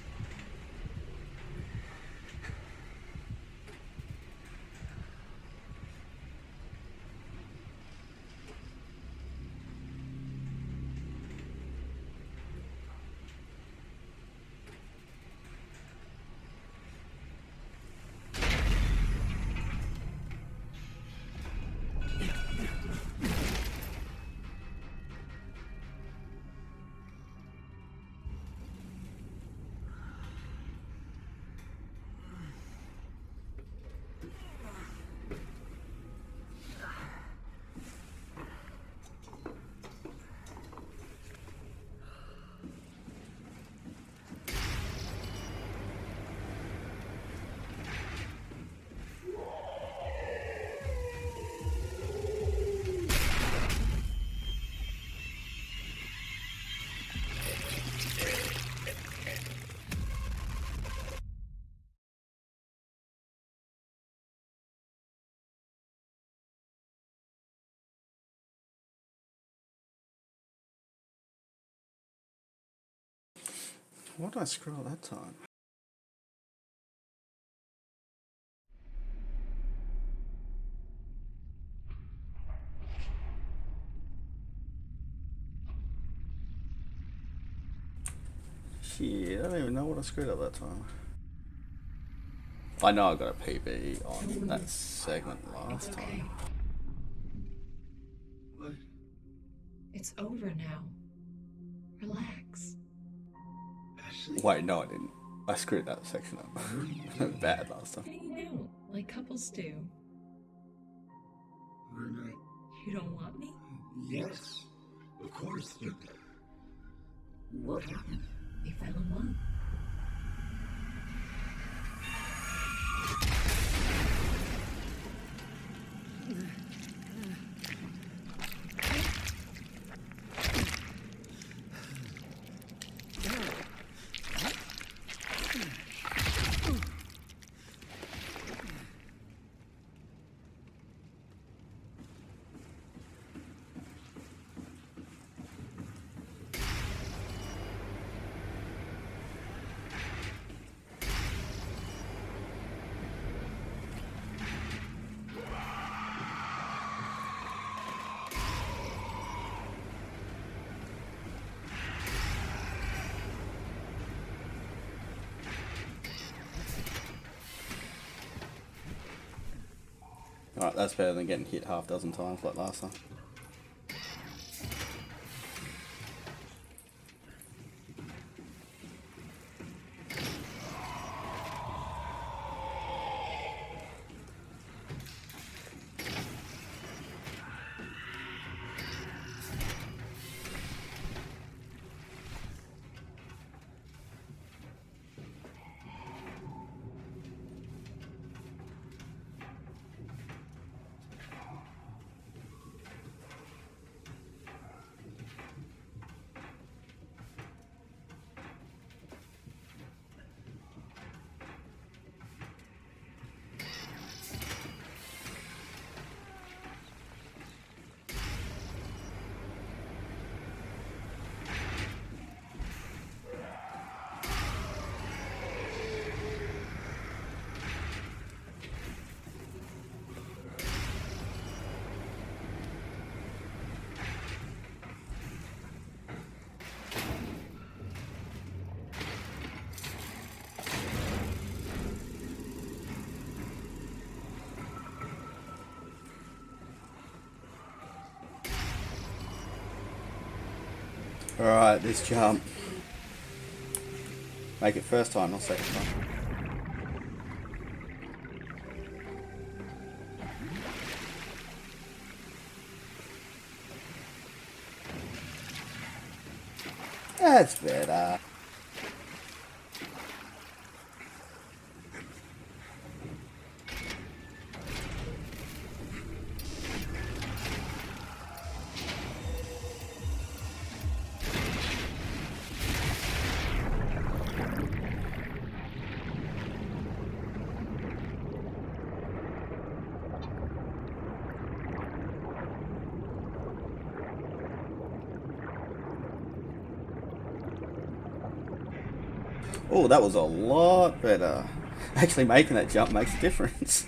Why did I scroll that time? Shit, I don't even know what I screwed up that time. I know I got a PB on that segment last It's okay. time. What? It's over now. Relax. Wait, no I didn't. I screwed that section up. Bad last time. Hang out, like couples do. We're not. You don't want me? Yes, of course, but what happened? They fell in love. Alright, that's better than getting hit half a dozen times like last time. Alright, this jump. Make it first time, not second time. That's better. Oh, that was a lot better. Actually making that jump makes a difference.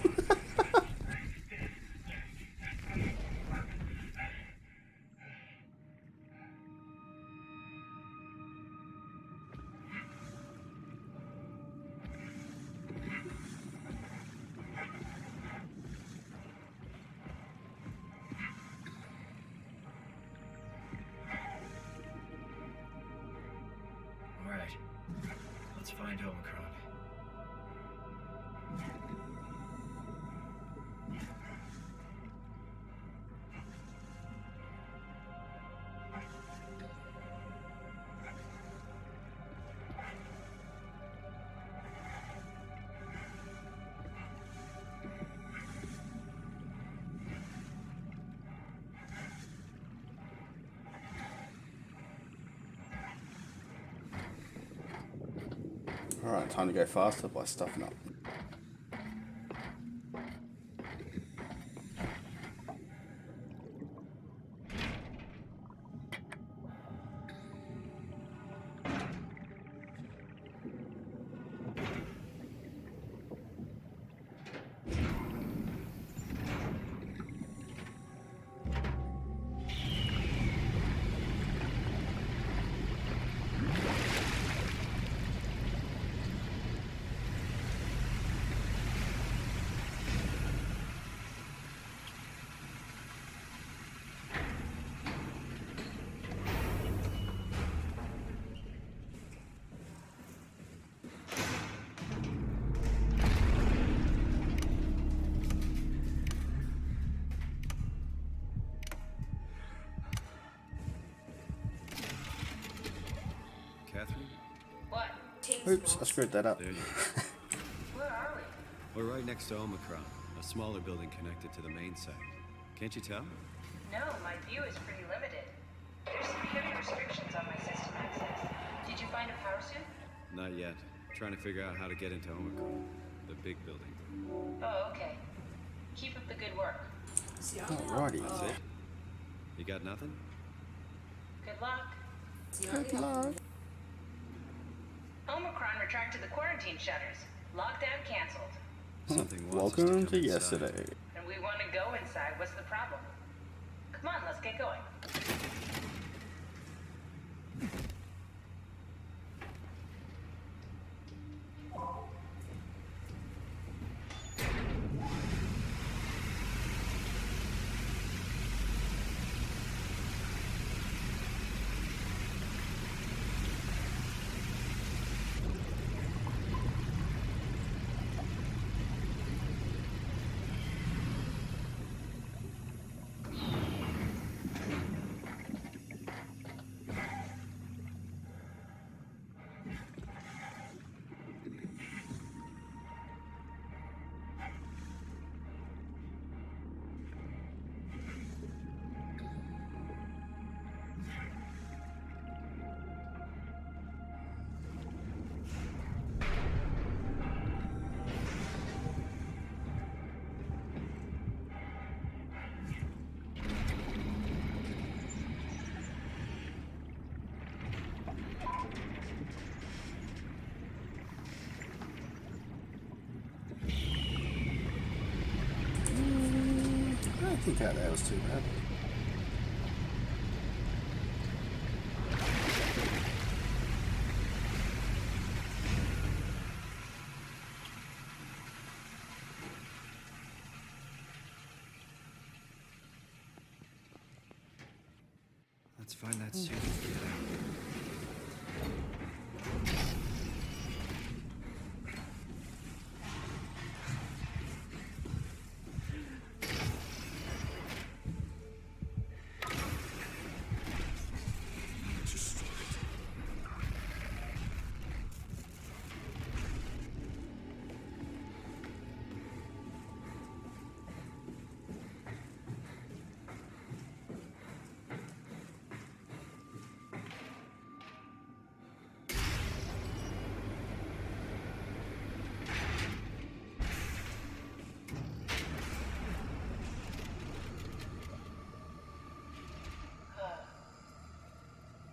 Alright. Let's find Omicron. Alright, time to go faster by stuffing up. Oops, I screwed that up. There you go. Where are we? We're right next to Omicron, a smaller building connected to the main site. Can't you tell? No, my view is pretty limited. There's some heavy restrictions on my system access. Did you find a power suit? Not yet. Trying to figure out how to get into Omicron, the big building. Oh, okay. Keep up the good work. Alrighty. That's it? You got nothing? Good luck. Good luck. Omicron retracted the quarantine shutters. Lockdown canceled. Something wants us Welcome come to inside. yesterday. And we want to go inside. What's the problem? Come on, let's get going. I don't think that was too bad. Let's find that suit and get out.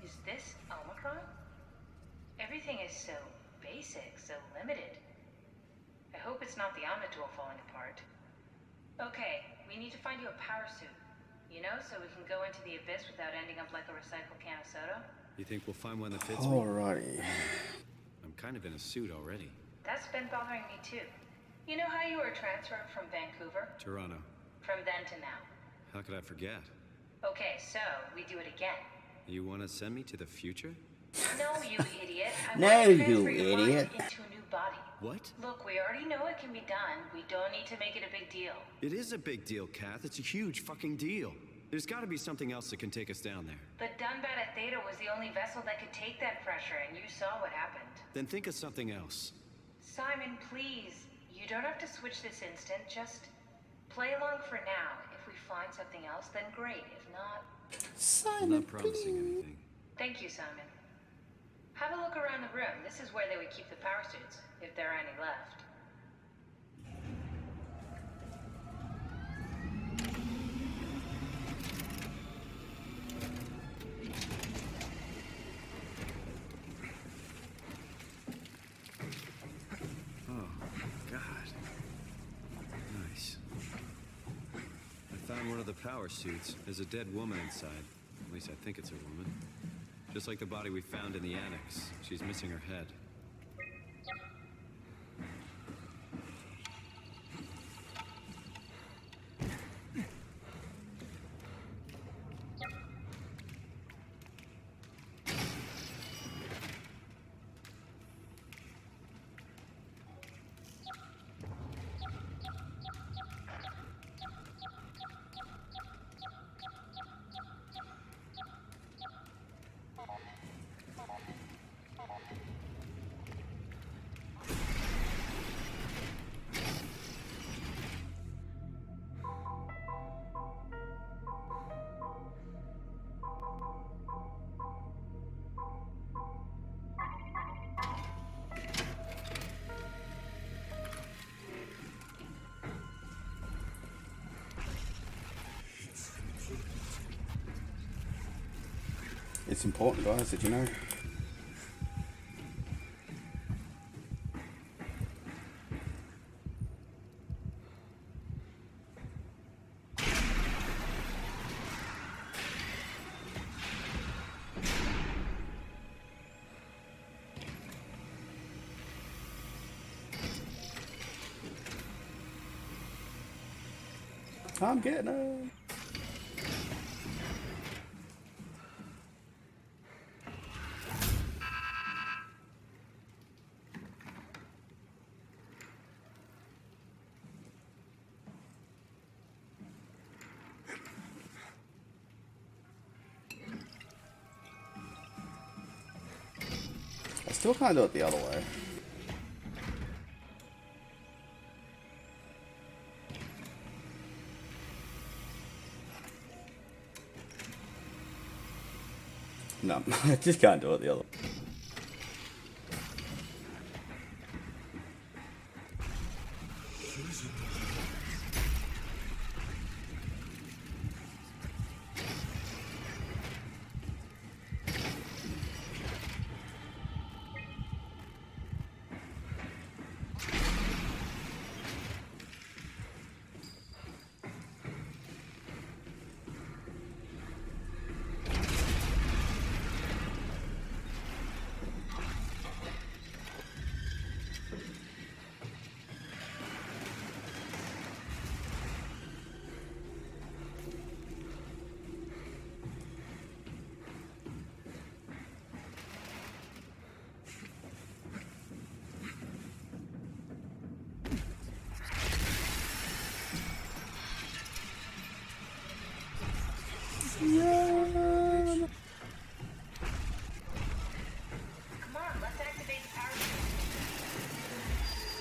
Is this Omicron? Everything is so basic, so limited. I hope it's not the Omnitool falling apart. Okay, we need to find you a power suit. You know, so we can go into the abyss without ending up like a recycled can of soda. You think we'll find one that fits me? Alrighty. I'm kind of in a suit already. That's been bothering me too. You know how you were transferred from Vancouver? Toronto. From then to now. How could I forget? Okay, so we do it again. You want to send me to the future? No, you idiot. I No, want to you transfer your mind idiot. into a new body. What? Look, we already know it can be done. We don't need to make it a big deal. It is a big deal, Kath. It's a huge fucking deal. There's got to be something else that can take us down there. But Dunbat at Theta was the only vessel that could take that pressure, and you saw what happened. Then think of something else. Simon, please. You don't have to switch this instant. Just play along for now. If we find something else, then great. If not... I'm not promising anything. Thank you, Simon. Have a look around the room. This is where they would keep the power suits, if there are any left. Oh, God. Nice. I found one of the power suits. There's a dead woman inside. At least I think it's a woman. Just like the body we found in the annex. She's missing her head. It's important, guys, did you know? I'm getting it. I still can't do it the other way. No, I just can't do it the other way. Come on, let's activate the power suit.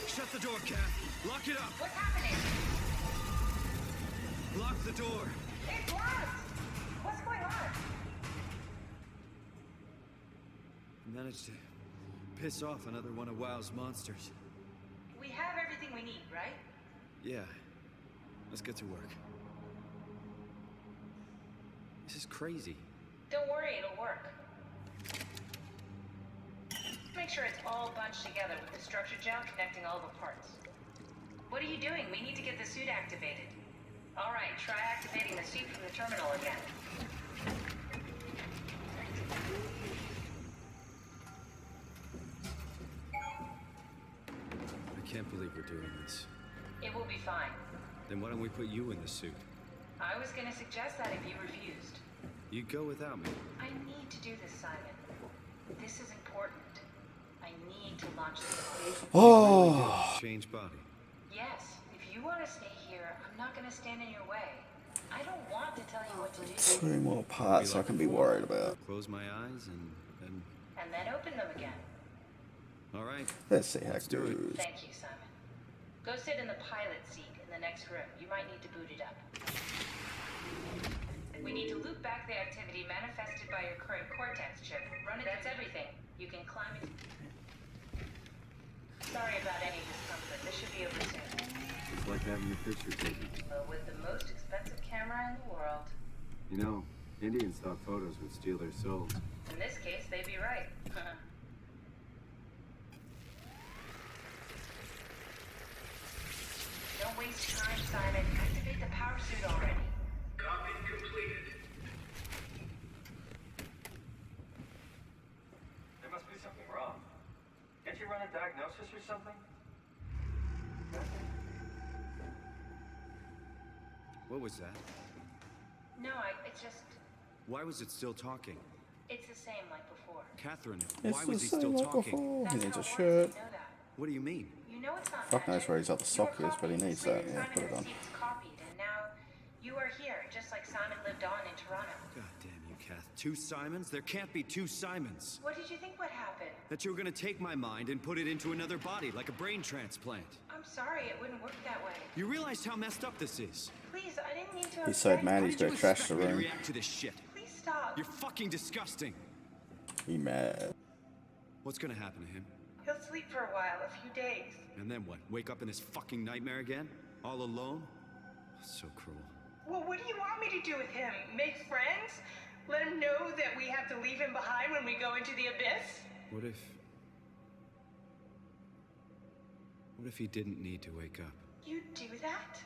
Shut the door, Kath. Lock it up. What's happening? Lock the door. It's locked! What's going on? Managed to piss off another one of WoW's monsters. We have everything we need, right? Yeah. Let's get to work. This is crazy. Don't worry, it'll work. Make sure it's all bunched together with the structure gel connecting all the parts. What are you doing? We need to get the suit activated. Alright, try activating the suit from the terminal again. I can't believe we're doing this. It will be fine. Then why don't we put you in the suit? I was gonna suggest that if you refused. You go without me. I need to do this, Simon. This is important. I need to launch this. Oh, Change body. Yes, if you want to stay here, I'm not gonna stand in your way. I don't want to tell you what to do. 2 more parts I can be worried about. Close my eyes and then... And then open them again. All right. Let's see how it do it. goes. Thank you, Simon. Go sit in the pilot seat in the next room. You might need to boot it up. We need to loop back the activity manifested by your current Cortex chip. Run it. That's everything. You can climb it. Sorry about any discomfort. This should be over soon. It's like having a picture taken. Well, with the most expensive camera in the world. You know, Indian stock photos would steal their souls. In this case, they'd be right. Don't waste time, Simon. Activate the power suit already. Copy completed. There must be something wrong. Can't you run a diagnosis or something? What was that? No, it's just... Why was it still talking? It's the same like before. Catherine, It's why the was he same still like talking? before. He That's needs how a it works, shirt. you know that. What do you mean? You know it's not Fuck knows magic. where he's got the sock Your is, but he copy, needs Slater's that. Yeah, Simon put it on. received copied, and now you are here, just like Simon lived on in Toronto. God damn you, Kath. 2 Simons? There can't be 2 Simons. What did you think would happen? That you were gonna take my mind and put it into another body, like a brain transplant. I'm sorry, it wouldn't work that way. You realize how messed up this is? Please, I didn't mean to He said, upset man, you. he's gonna trash the Me to room. react to this shit? Please stop. You're fucking disgusting. He mad. What's gonna happen to him? He'll sleep for a while, a few days. And then what? Wake up in this fucking nightmare again? All alone? So cruel. Well, what do you want me to do with him? Make friends? Let him know that we have to leave him behind when we go into the abyss? What if he didn't need to wake up? You'd do that?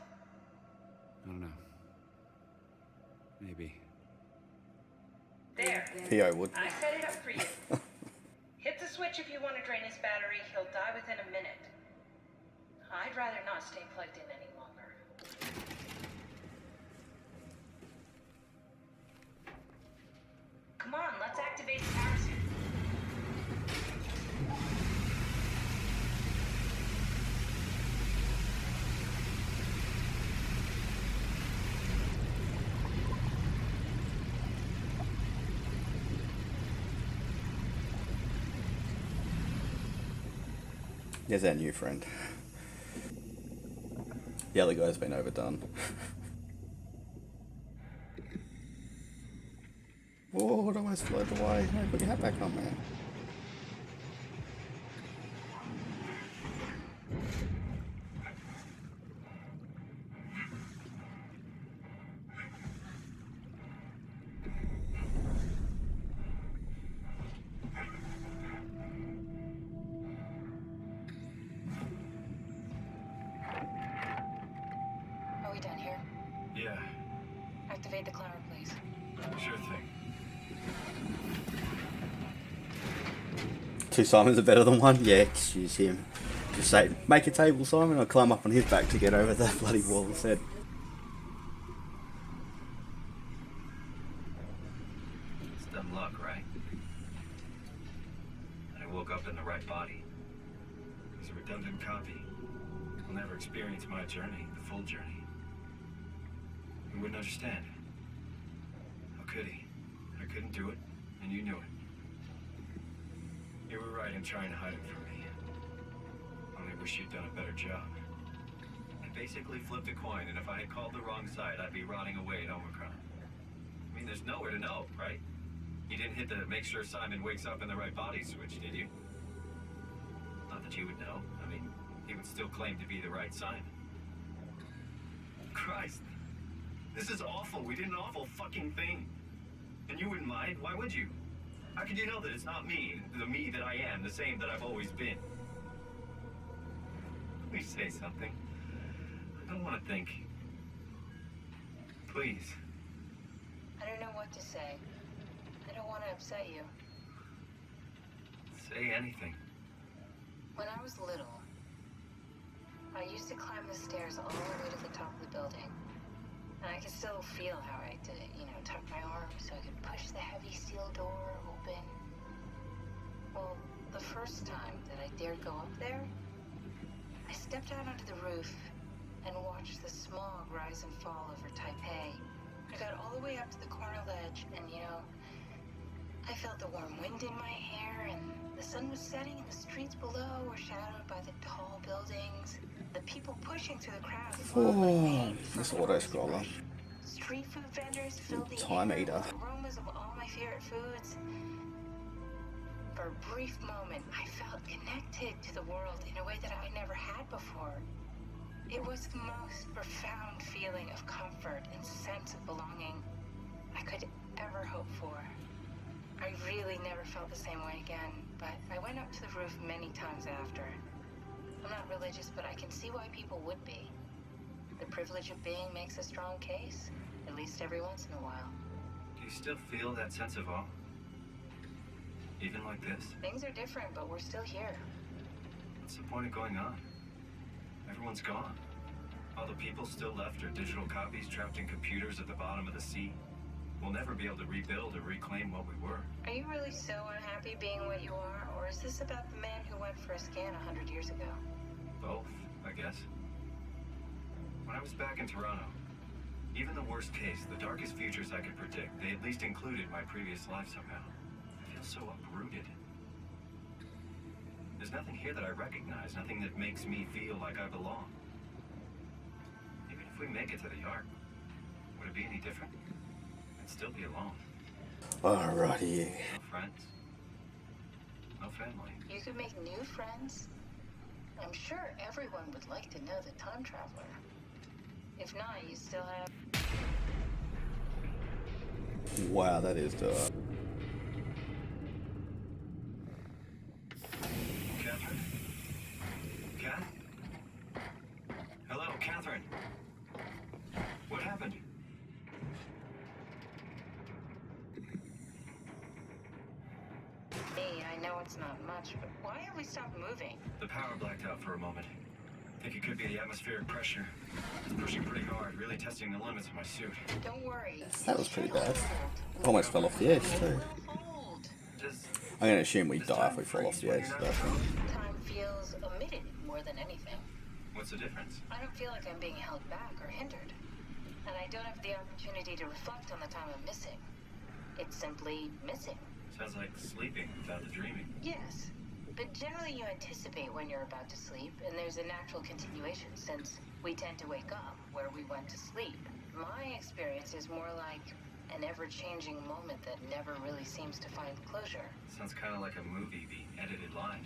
I don't know. Maybe. There. Theo would. I set it up for you. Hit the switch if you want to drain his battery. He'll die within a minute. I'd rather not stay plugged in any longer. Come on, let's activate the power suit. There's our new friend. The other guy's been overdone. Whoa, it almost floated away. Hey, put your hat back on, man. Are we done here? Yeah, Activate the climber, please. sure thing. Two Simons are better than one? Yeah, just use him. Just say, make a table, Simon. I'll climb up on his back to get over the bloody wall instead. It's dumb luck, right? I woke up in the right body. He's a redundant copy. He'll never experience my journey, the full journey. He wouldn't understand. How could he? I couldn't do it, and you knew it. You were right in trying to hide it from me. Only wish you'd done a better job. I basically flipped a coin, and if I had called the wrong side, I'd be rotting away at Omicron. I mean, there's nowhere to know, right? You didn't hit the make sure Simon wakes up in the right body switch, did you? Not that you would know. I mean, he would still claim to be the right Simon. Christ. This is awful. We did an awful fucking thing. And you wouldn't mind? Why would you? How could you know that it's not me, the me that I am, the same that I've always been? Please say something. I don't want to think. Please. I don't know what to say. I don't want to upset you. Say anything. When I was little, I used to climb the stairs all the way to the top of the building. And I could still feel how I had to, tuck my arms so I could push the heavy steel door open. Well, the first time that I dared go up there, I stepped out onto the roof and watched the smog rise and fall over Taipei. I got all the way up to the corner ledge and, I felt the warm wind in my hair and the sun was setting and the streets below were shadowed by the tall buildings. The people pushing through the crowd. Oh, this auto-scroller. Street food vendors filled the Time air eater. with aromas of all my favorite foods. For a brief moment, I felt connected to the world in a way that I never had before. It was the most profound feeling of comfort and sense of belonging I could ever hope for. I really never felt the same way again, but I went up to the roof many times after. I'm not religious, but I can see why people would be. The privilege of being makes a strong case, at least every once in a while. Do you still feel that sense of awe? Even like this? Things are different, but we're still here. What's the point of going on? Everyone's gone. All the people still left are digital copies trapped in computers at the bottom of the sea. We'll never be able to rebuild or reclaim what we were. Are you really so unhappy being what you are, or is this about the man who went for a scan 100 years ago? Both, I guess. When I was back in Toronto, even the worst case, the darkest futures I could predict, they at least included my previous life somehow. I feel so uprooted. There's nothing here that I recognize, nothing that makes me feel like I belong. Even if we make it to the Ark, would it be any different? I'd still be alone. Alrighty. No friends. No family. You could make new friends. I'm sure everyone would like to know the time traveler. If not, you still have... Wow, that is dark. Catherine? Cat? Hello, Catherine. What happened? Me, I know it's not much, but why have we stopped moving? The power blacked out for a moment. Think it could be the atmospheric pressure. It's pushing pretty hard, really testing the limits of my suit. Don't worry. That was pretty bad. Almost fell off the edge too. Does I'm gonna assume we die if we fall off the edge. So Time feels omitted more than anything. What's the difference? I don't feel like I'm being held back or hindered. And I don't have the opportunity to reflect on the time I'm missing. It's simply missing. Sounds like sleeping without the dreaming. Yes. But generally you anticipate when you're about to sleep, and there's a natural continuation since we tend to wake up where we went to sleep. My experience is more like an ever-changing moment that never really seems to find closure. Sounds kind of like a movie being edited live.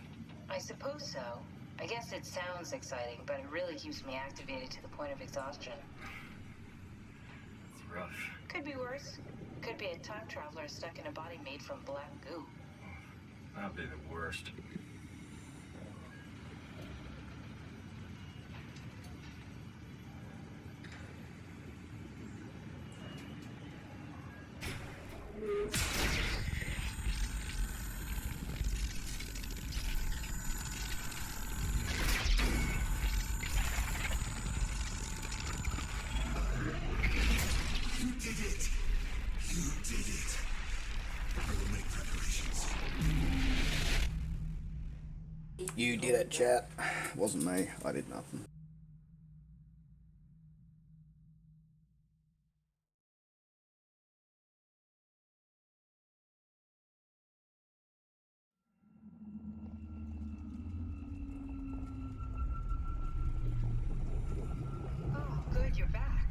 I suppose so. I guess it sounds exciting, but it really keeps me activated to the point of exhaustion. It's rough. Could be worse. Could be a time traveler stuck in a body made from black goo. That'd be the worst. you did it, chat. Wasn't me. I did nothing. Oh, good, you're back.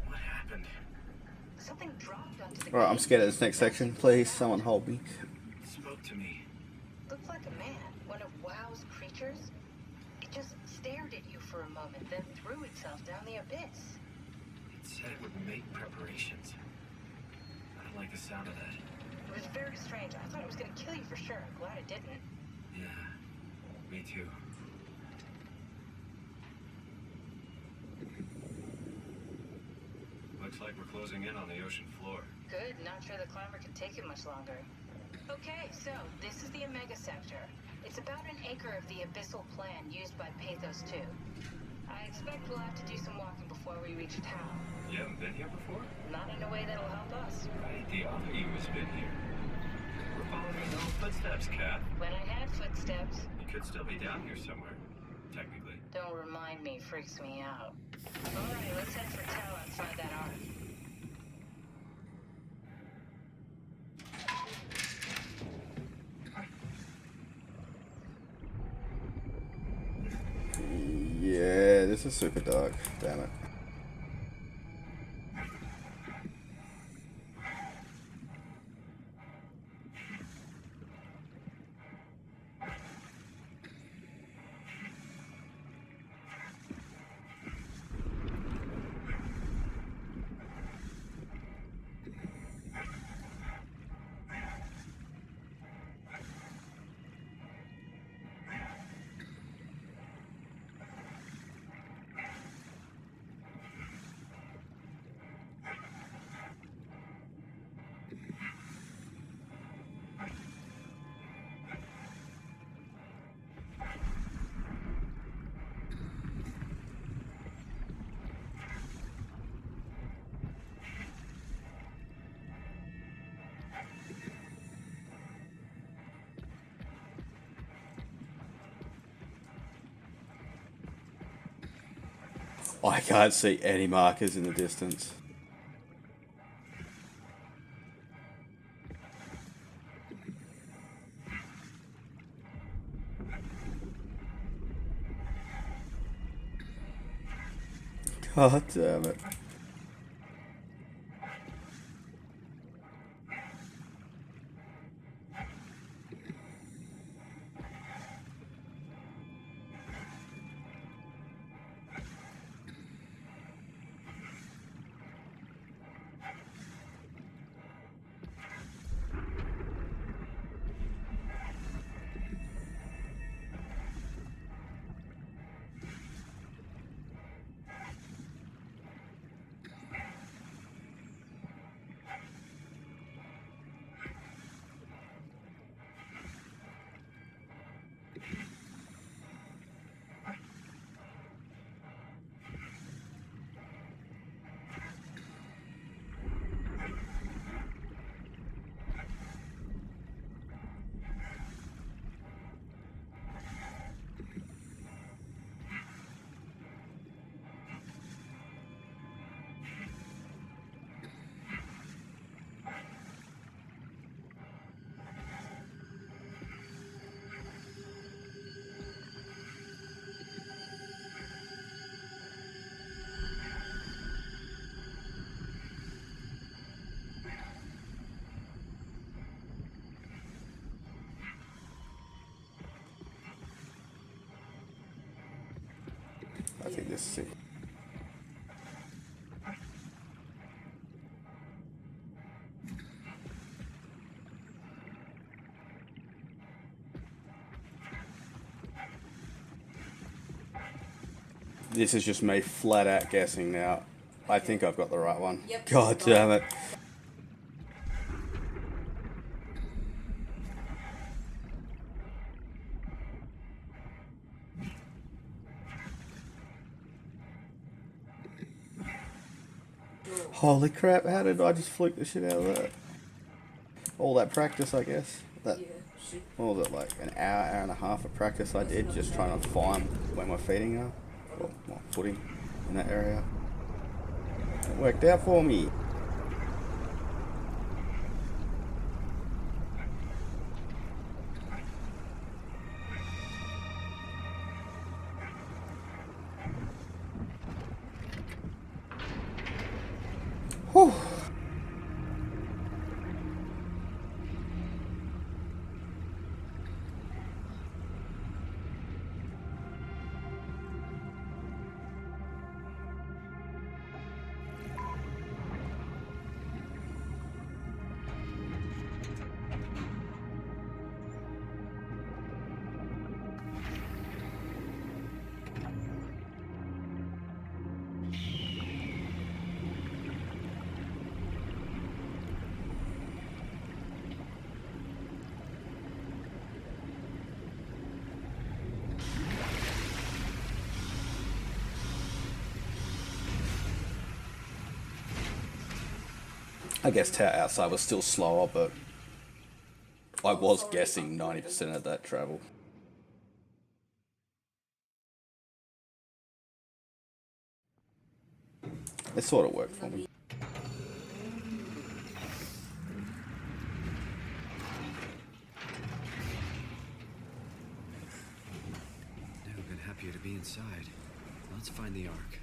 What happened? Something dropped onto the Alright, I'm scared of this next section. Please, someone hold me. It spoke to me. Looked like a man, one of WoW's creatures. It just stared at you for a moment, then threw itself down the abyss. It said it would make preparations. I don't like the sound of that. It was very strange. I thought it was going to kill you for sure. I'm glad it didn't. Yeah, me too. Looks like we're closing in on the ocean floor. Good, not sure the climber can take it much longer. Okay, so this is the Omega Sector. It's about an acre of the abyssal plan used by Pathos 2. I expect we'll have to do some walking before we reach town. You haven't been here before? Not in a way that'll help us. Right, the other you has been here. We're following no footsteps, Kat. When I had footsteps. You could still be down here somewhere, technically. Don't remind me, freaks me out. Alright, let's head for town and find that arc. Yeah, this is super dark. Damn it. I can't see any markers in the distance. God damn it. Let's see. This is just me flat out guessing now. I think I've got the right one. Yep. God damn it. Holy crap, how did I just fluke the shit out of that? All that practice, I guess. That, what was it, like an hour and a half of practice I did just trying to find where my feeding are? Or my footing in that area. It worked out for me. Whew. I guess outside was still slower, but I was guessing 90% of that travel. It sort of worked for me. Never been happier to be inside. Let's find the Ark.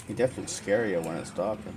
It definitely scarier when it's darker.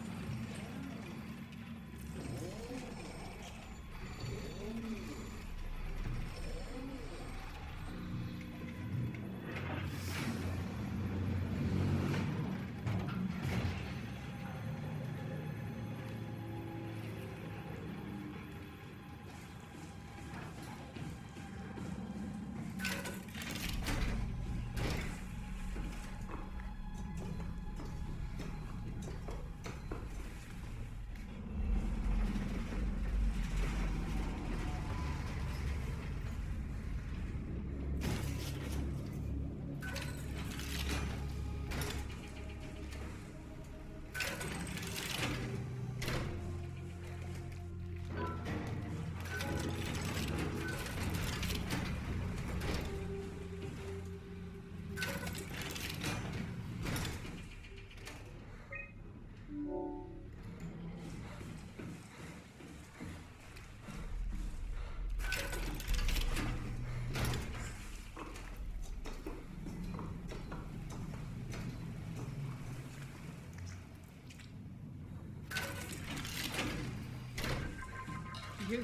You're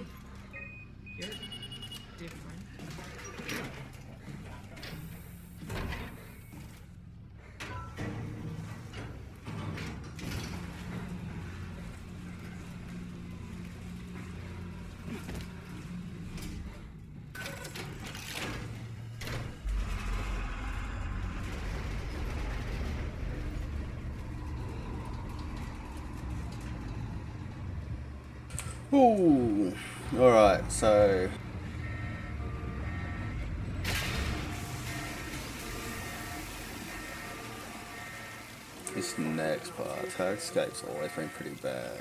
different. Ooh. Alright, so This next part, Escape's always been pretty bad.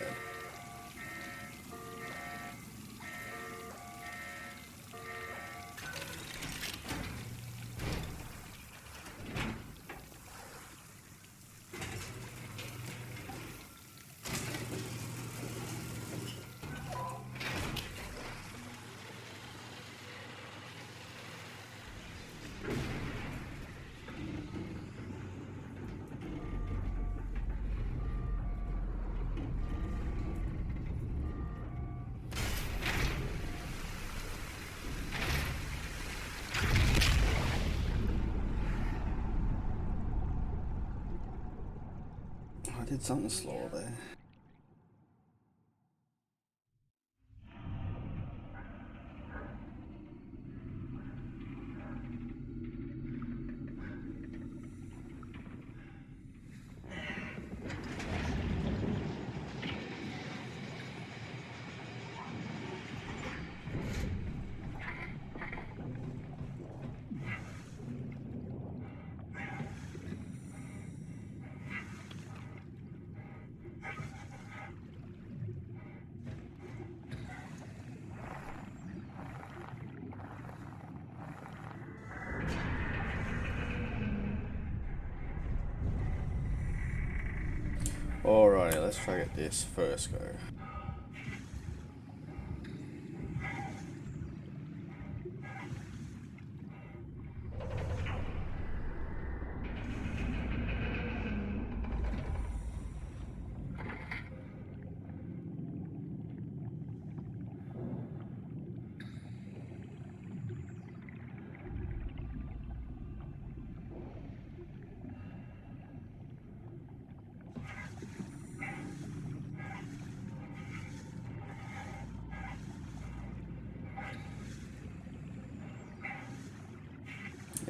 I did something slow there. Alright, let's try get this first go.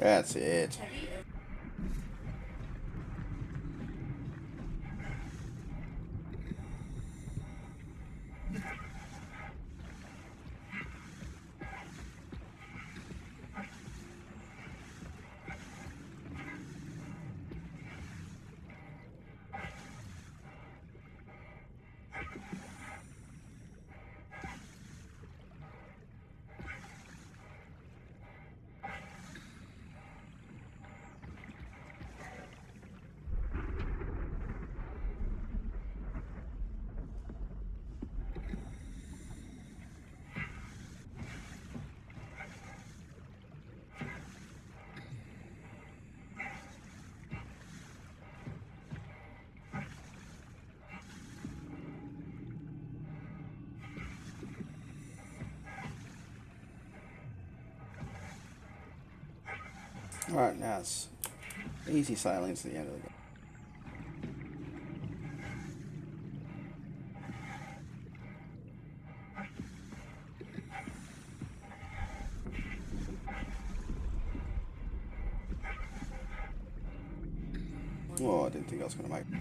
That's it. Alright, now it's easy sailing to the end of the game. Well, I didn't think I was going to make it.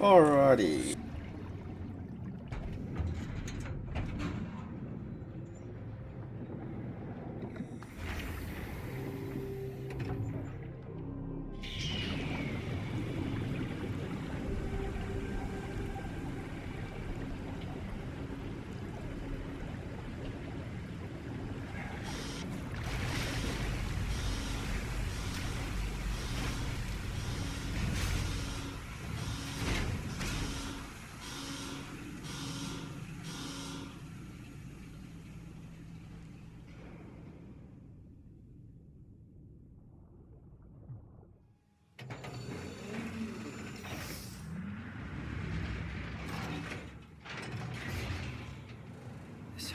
Alrighty.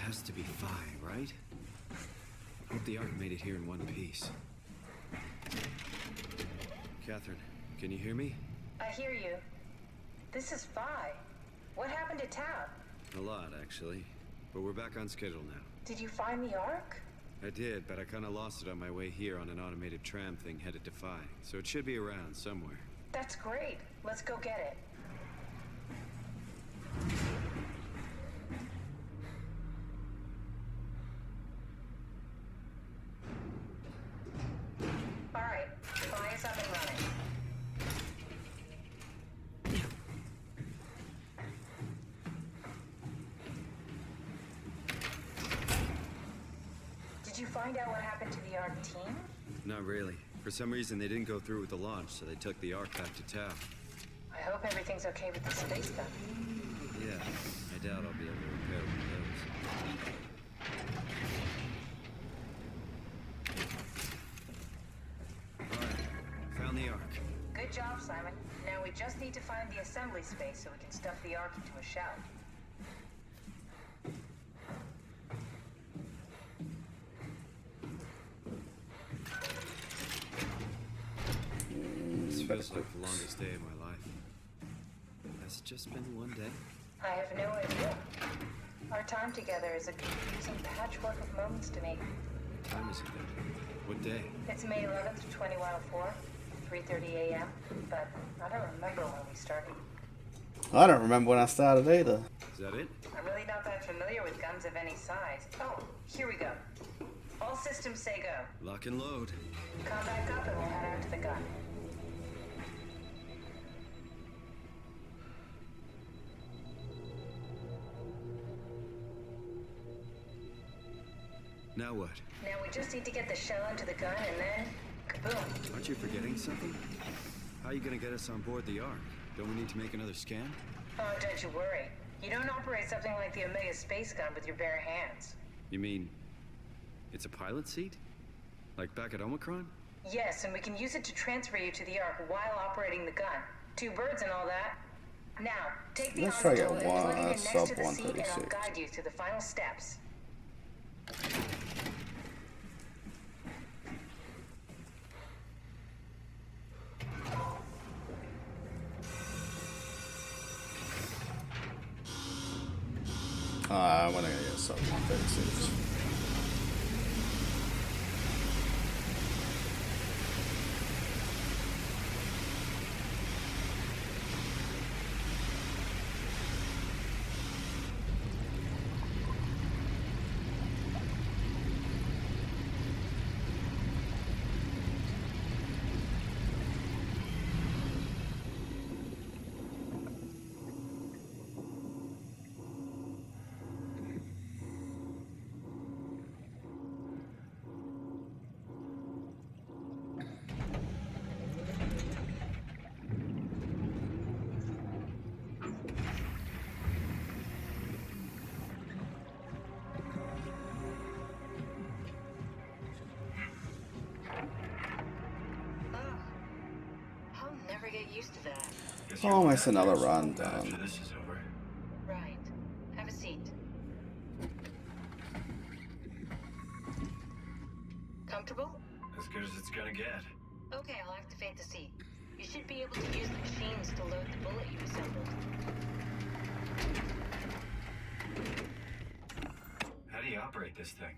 has to be Phi, right? Hope the Ark made it here in one piece. Catherine, can you hear me? I hear you. This is Phi. What happened to Tau? A lot, actually. But we're back on schedule now. Did you find the Ark? I did, but I kind of lost it on my way here on an automated tram thing headed to Phi. So it should be around somewhere. That's great. Let's go get it. All right, Phi is up and running. Did you find out what happened to the Ark team? Not really. For some reason, they didn't go through with the launch, so they took the Ark back to Tau. I hope everything's okay with the space gun. Yeah, I doubt I'll be able to repair one of those. Alright, found the Ark. Good job, Simon. Now we just need to find the assembly space so we can stuff the Ark into a shell. This feels like the longest day of my life. Has it just been one day? I have no idea. Our time together is a confusing patchwork of moments to me. What time is it then? What day? It's May 11th, 2104, 3:30 a.m., but I don't remember when we started. I don't remember when I started either. Is that it? I'm really not that familiar with guns of any size. Oh, here we go. All systems say go. Lock and load. Come back up and we'll head out to the gun. Now what? Now we just need to get the shell into the gun and then, kaboom. Aren't you forgetting something? How are you gonna get us on board the Ark? Don't we need to make another scan? Oh, don't you worry. You don't operate something like the Omega space gun with your bare hands. You mean it's a pilot seat? Like back at Omicron? Yes, and we can use it to transfer you to the Ark while operating the gun. 2 birds and all that. Now, take the Let's try to Omega get and plug it in next sub to the seat and I'll 136. guide you through the final steps. I'm gonna get sub 136. I'll never get used to that. Almost another run After done. this is over. Right. Have a seat. Comfortable? As good as it's gonna get. Okay, I'll activate the seat. You should be able to use the machines to load the bullet you assembled. How do you operate this thing?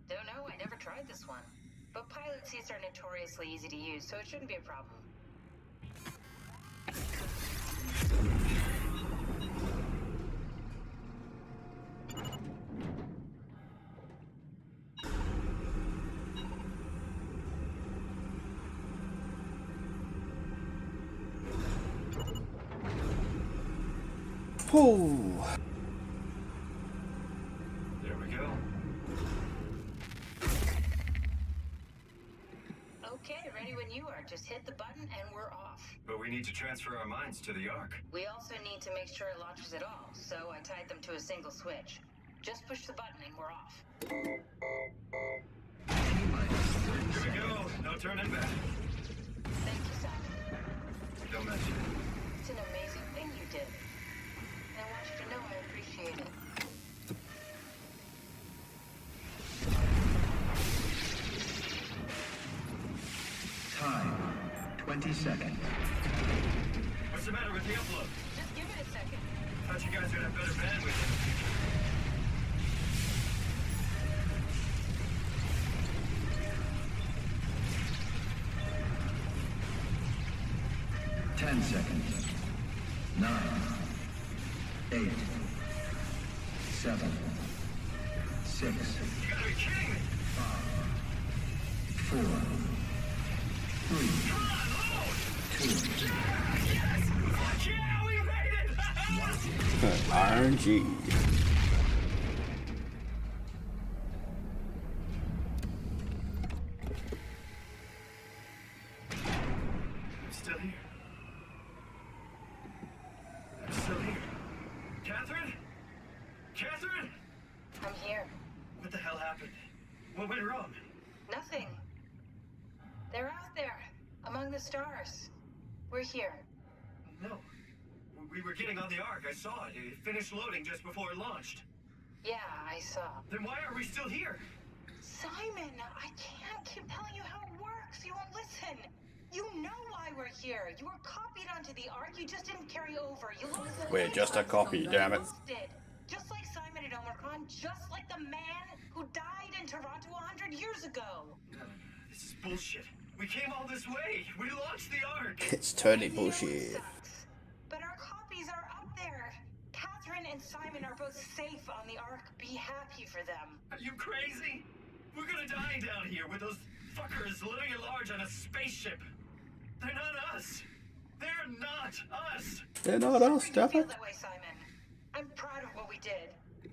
Don't know, I never tried this one. But pilot seats are notoriously easy to use, so it shouldn't be a problem. Whew. There we go. Okay, ready when you are. Just hit the button and we're off. But we need to transfer our minds to the Ark. We also need to make sure it launches at all, so I tied them to a single switch. Just push the button and we're off. Here we go. No turning back. Thank you, Simon. Don't mention it. It's an amazing thing you did. And I want you to know I appreciate it. 20 seconds. What's the matter with the upload? Just give it a second. Thought you guys would have better bandwidth in the future. Ten seconds. 9, 8, 7, 6, You gotta be kidding me! 4, 3, Come on, load! 2, Yes! Fuck yeah, we made it! RNG. I'm still here. I'm still here. Catherine? Catherine? I'm here. What the hell happened? What went wrong? Nothing. They're out there, among the stars. We're here. No. We were getting on the Ark. I saw it. It finished loading just before it launched. Yeah, I saw. Then why are we still here? Simon, I can't keep telling you how it works. You won't listen. You know why we're here. You were copied onto the Ark. You just didn't carry over. You lost the We're just a copy, damn it. did. Just like Simon and Omicron, just like the man who died in Toronto 100 years ago. This is bullshit. We came all this way. We launched the Ark. It's totally I know it bullshit. sucks, but our copies are up there. Catherine and Simon are both safe on the Ark. Be happy for them. Are you crazy? We're gonna die down here with those fuckers living at large on a spaceship. They're not us. They're not us. They're not us, You damn feel it. that way, Simon. I'm proud of what we did.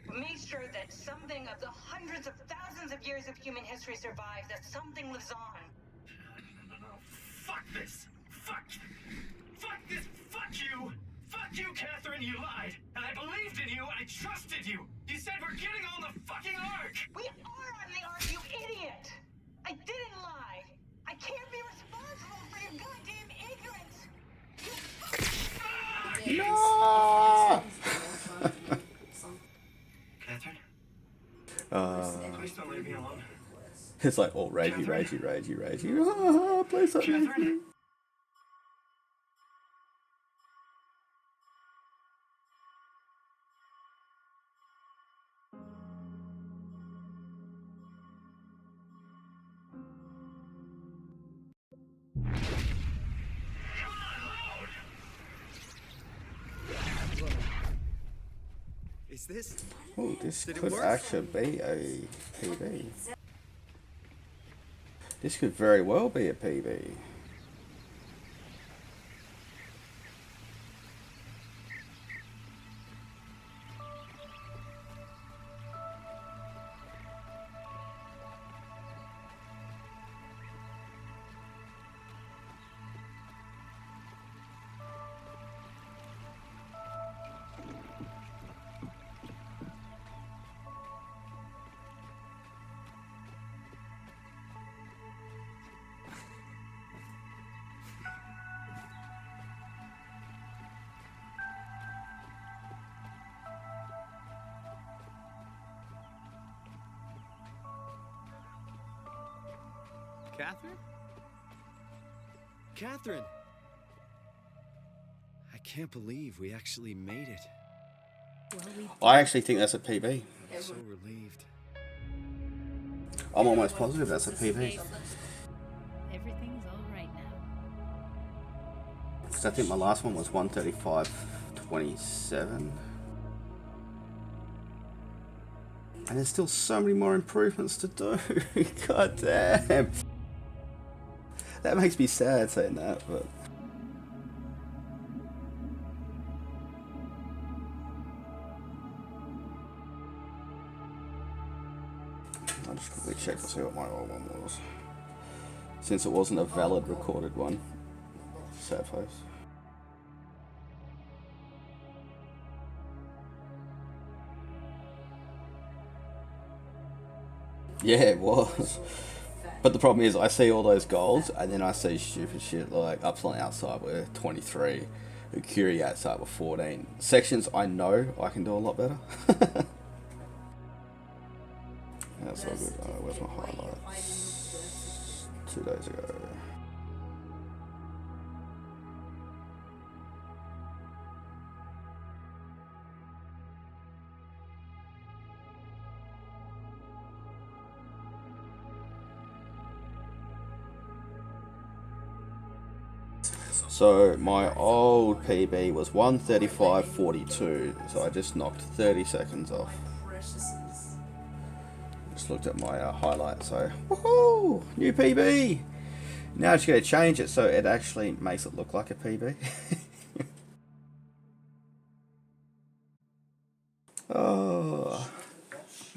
We made sure that something of the hundreds of thousands of years of human history survives, that something lives on. No. Fuck this. Fuck this. Fuck you. Fuck you, Catherine. You lied. And I believed in you. I trusted you. You said we're getting on the fucking Ark. We are on the Ark, you idiot! I didn't lie. I can't be responsible for your goddamn ignorance. No! Catherine, please don't leave me alone. It's like all ragey. Ah, please don't leave me. Catherine? Is this? Oh, this Did it could work? actually be a PB. This could very well be a PB. Catherine? Catherine! I can't believe we actually made it. I actually think that's a PB. I'm so relieved. I'm almost positive that's a PB. Everything's all right now. Because I think my last one was 135.27. And there's still so many more improvements to do. God damn. That makes me sad saying that, but... I'll just quickly check to see what my old one was. Since it wasn't a valid recorded one. Sad face. Yeah, it was. But the problem is, I see all those goals, and then I see stupid shit like Upside Outside with 23, Curie Outside with 14. Sections I know I can do a lot better. That's all good. Where's my highlights? 2 days ago. So my old PB was 1:35:42, so I just knocked 30 seconds off. Just looked at my highlight, so woohoo! New PB! Now I'm just going to change it so it actually makes it look like a PB.